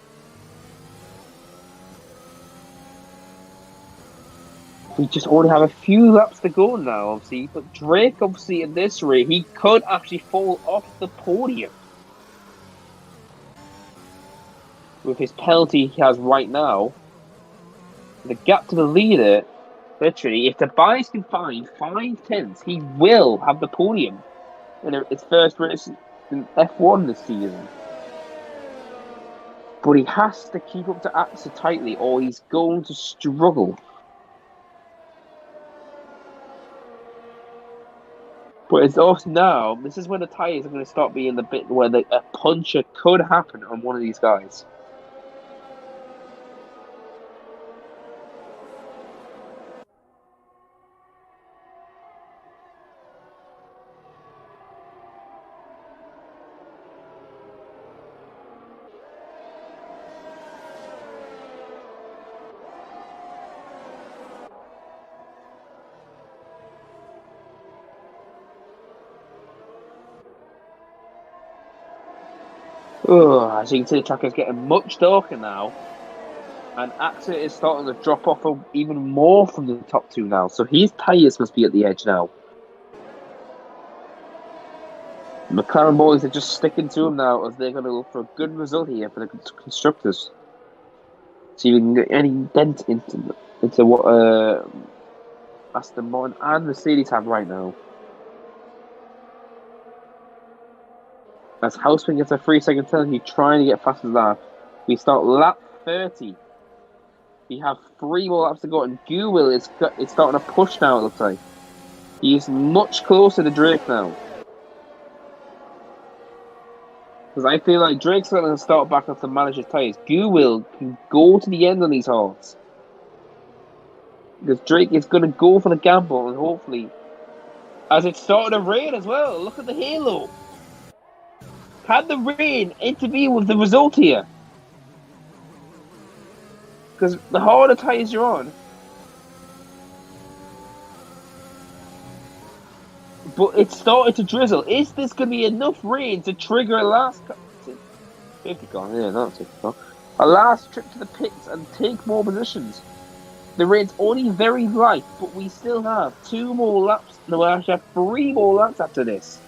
We just only have a few laps to go now, obviously. But Drake, obviously, in this race, he could actually fall off the podium with his penalty he has right now. The gap to the leader, literally, if Tobias can find 5/10, he will have the podium in his first race in F1 this season. But he has to keep up to Axa tightly, or he's going to struggle. But it's also now, this is when the tyres are going to start being the bit where a puncture could happen on one of these guys. As you can see, the track is getting much darker now. And Axa is starting to drop off even more from the top two now. So his tyres must be at the edge now. McLaren boys are just sticking to him now as they're going to look for a good result here for the constructors. So you can get any dent into what Aston Martin and Mercedes have right now. As Houseman gets a 3-second penalty, trying to get past his lap. We start lap 30. We have 3 more laps to go, and Guwil is starting to push now, it looks like. He's much closer to Drake now. Because I feel like Drake's going to start back up to manage his tyres. Guwil can go to the end on these hards. Because Drake is going to go for the gamble, and hopefully... As it's starting to rain as well, look at the halo. Can the rain intervene with the result here? Because the harder tyres you're on, but it's started to drizzle. Is this going to be enough rain to trigger a last a last trip to the pits and take more positions? The rain's only very light, but we still have 2 more laps. No, we actually have 3 more laps after this.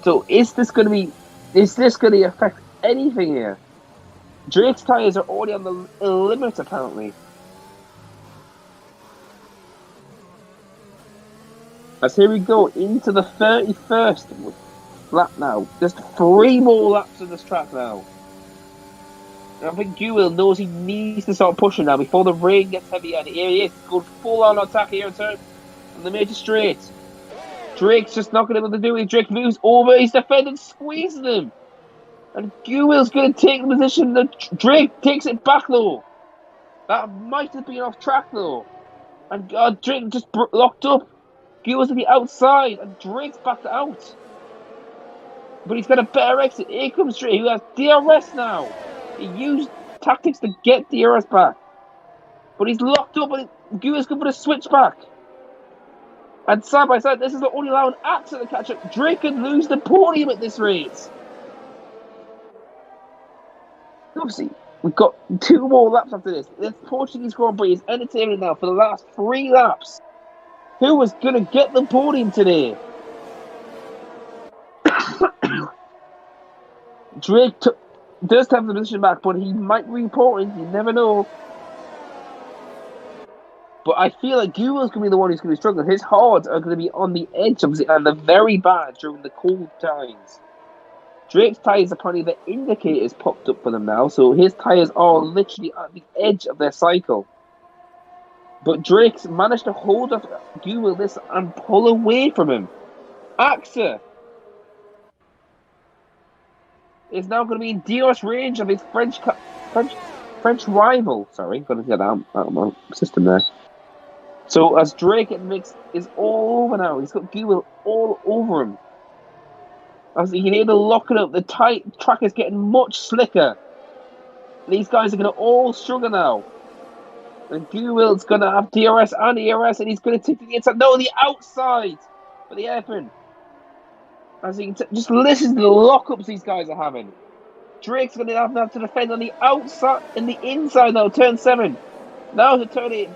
So is this going to affect anything here? Drake's tyres are already on the limit, apparently. As here we go into the 31st lap now. Just 3 more laps of this track now. And I think Guwil knows he needs to start pushing now before the rain gets heavy. And here he is, going full on attack here in turn on the major straight. Drake's just not going to be able to do it. Drake moves over, his defender squeezes him. And Guwil's going to take the position. Drake takes it back though. That might have been off track though. And Drake just locked up. Guwil's to the outside and Drake's backed out. But he's got a better exit. Here comes Drake, who has DRS now. He used tactics to get DRS back. But he's locked up and Guwil's going to put a switch back. And side by side, this is the only allowing Axa to catch up. Drake could lose the podium at this race. Obviously, we've got 2 more laps after this. This Portuguese Grand Prix is entertaining now for the last 3 laps. Who was going to get the podium today? Drake does have the position back, but he might report it. You never know. But I feel like Guwil's going to be the one who's going to be struggling. His hards are going to be on the edge, obviously, and they're very bad during the cold times. Drake's tyres, apparently the indicators popped up for them now, so his tyres are literally at the edge of their cycle. But Drake's managed to hold off Guwil this and pull away from him. Axa is now going to be in DRS range of his French rival. Sorry, got to get out of my system there. So as Drake is all over now, he's got Guwil all over him. As you can hear the locking up, the track is getting much slicker. These guys are going to all struggle now. And Guwil's going to have DRS and ERS, and he's going to take the inside. No, the outside for the airpin. As you can just listen to the lockups these guys are having. Drake's going to have to defend on the outside and the inside now, turn 7. Now the turn 8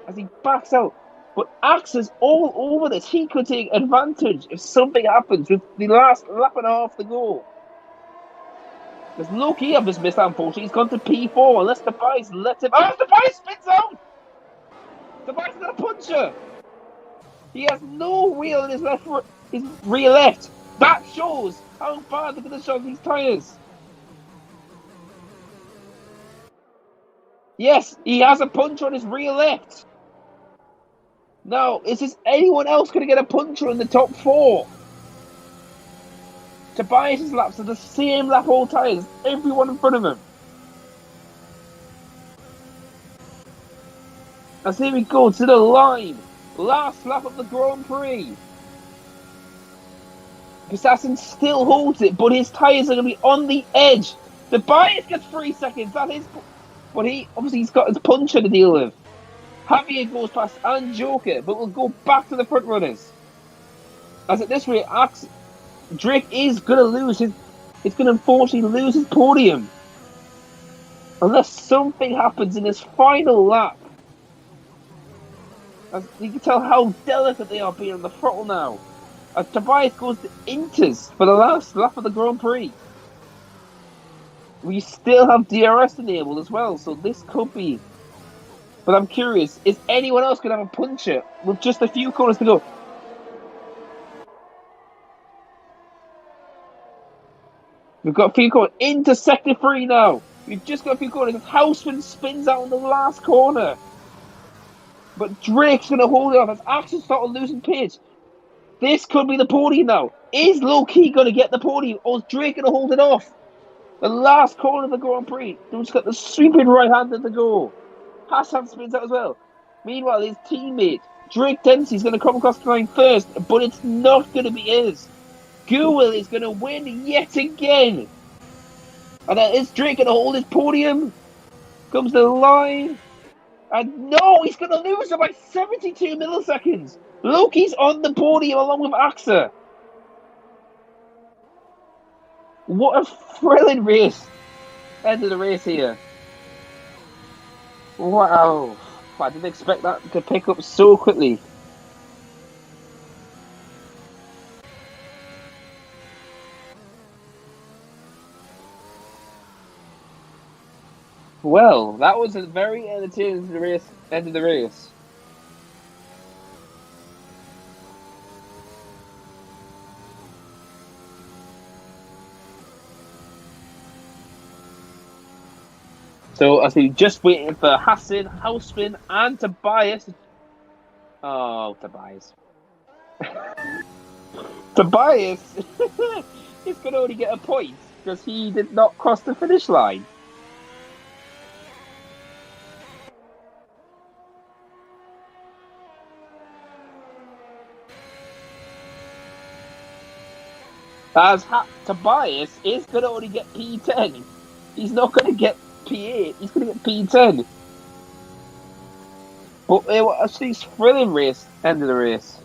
as he backs out. But Axe's all over this. He could take advantage if something happens with the last lap and a half to go. Because low-key I've just missed out, unfortunately. He's gone to P4 unless Tobias lets him. Oh, Tobias spins out! Tobias got a puncher! He has no wheel in his rear left. That shows how bad they're going to show these tyres. Yes, he has a puncher on his rear left. Now, is anyone else going to get a puncher in the top 4? Tobias' laps are the same lap all tyres. Everyone in front of him. As here we go to the line. Last lap of the Grand Prix. Assassin still holds it, but his tyres are going to be on the edge. Tobias gets 3 seconds. That is, but he's got his puncher to deal with. Javier goes past and Joker, but we'll go back to the front runners. As at this rate, Drake is going to lose his. It's going to unfortunately lose his podium unless something happens in his final lap. As you can tell how delicate they are being on the throttle now. As Tobias goes to Inters for the last lap of the Grand Prix. We still have DRS enabled as well, so this could be. But I'm curious, is anyone else going to have a puncher with just a few corners to go? We've got a few corners into sector 3 now. We've just got a few corners. Houseman spins out in the last corner. But Drake's going to hold it off as Axel started losing pace. This could be the podium now. Is low-key going to get the podium, or is Drake going to hold it off? The last corner of the Grand Prix. They've just got the sweeping right-hander to go. Hassan spins out as well. Meanwhile, his teammate, Drake Dempsey, is going to come across the line first, but it's not going to be his. Gould is going to win yet again. And then is Drake going to hold his podium? Comes to the line. And no, he's going to lose it by 72 milliseconds. Loki's on the podium along with Axa. What a thrilling race. End of the race here. Wow. I didn't expect that to pick up so quickly. Well, that was a very entertaining end of the race. So, as we just waiting for Hassan, Houseman, and Tobias. Oh, Tobias. Tobias is going to only get a point because he did not cross the finish line. As Tobias is going to only get P10. He's not going to get P8. He's going to get P10. But it was actually a thrilling race. End of the race.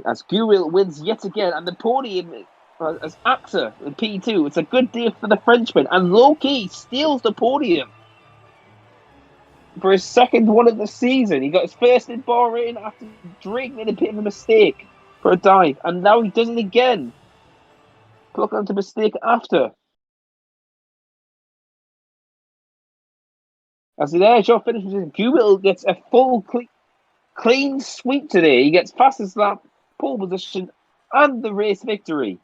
As Gould wins yet again, and the podium as Axa in P2. It's a good day for the Frenchman, and Loki steals the podium for his second one of the season. He got his first in Bahrain after Drake made a bit of a mistake for a dive, and now he does it again. Pluck onto mistake after. As the airshow finishes, Gould gets a full clean sweep today. He gets fastest lap, pole position, and the race victory.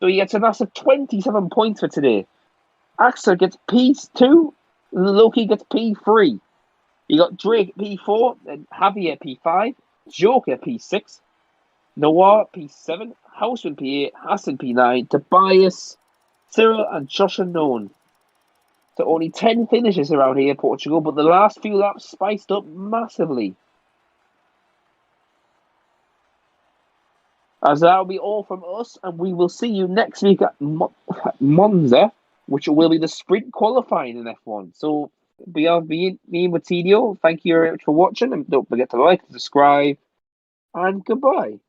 So he gets a massive 27 points for today. Axel gets P2, Loki gets P3. You got Drake P4, and Javier P5, Joker P6, Noir P7, Houseman P8, Hassan P9, Tobias, Cyril, and Josh unknown. So only 10 finishes around here in Portugal, but the last few laps spiced up massively. As that'll be all from us, and we will see you next week at Monza, which will be the sprint qualifying in F1. So, beyond me and Matilio, thank you very much for watching, and don't forget to like, subscribe, and goodbye.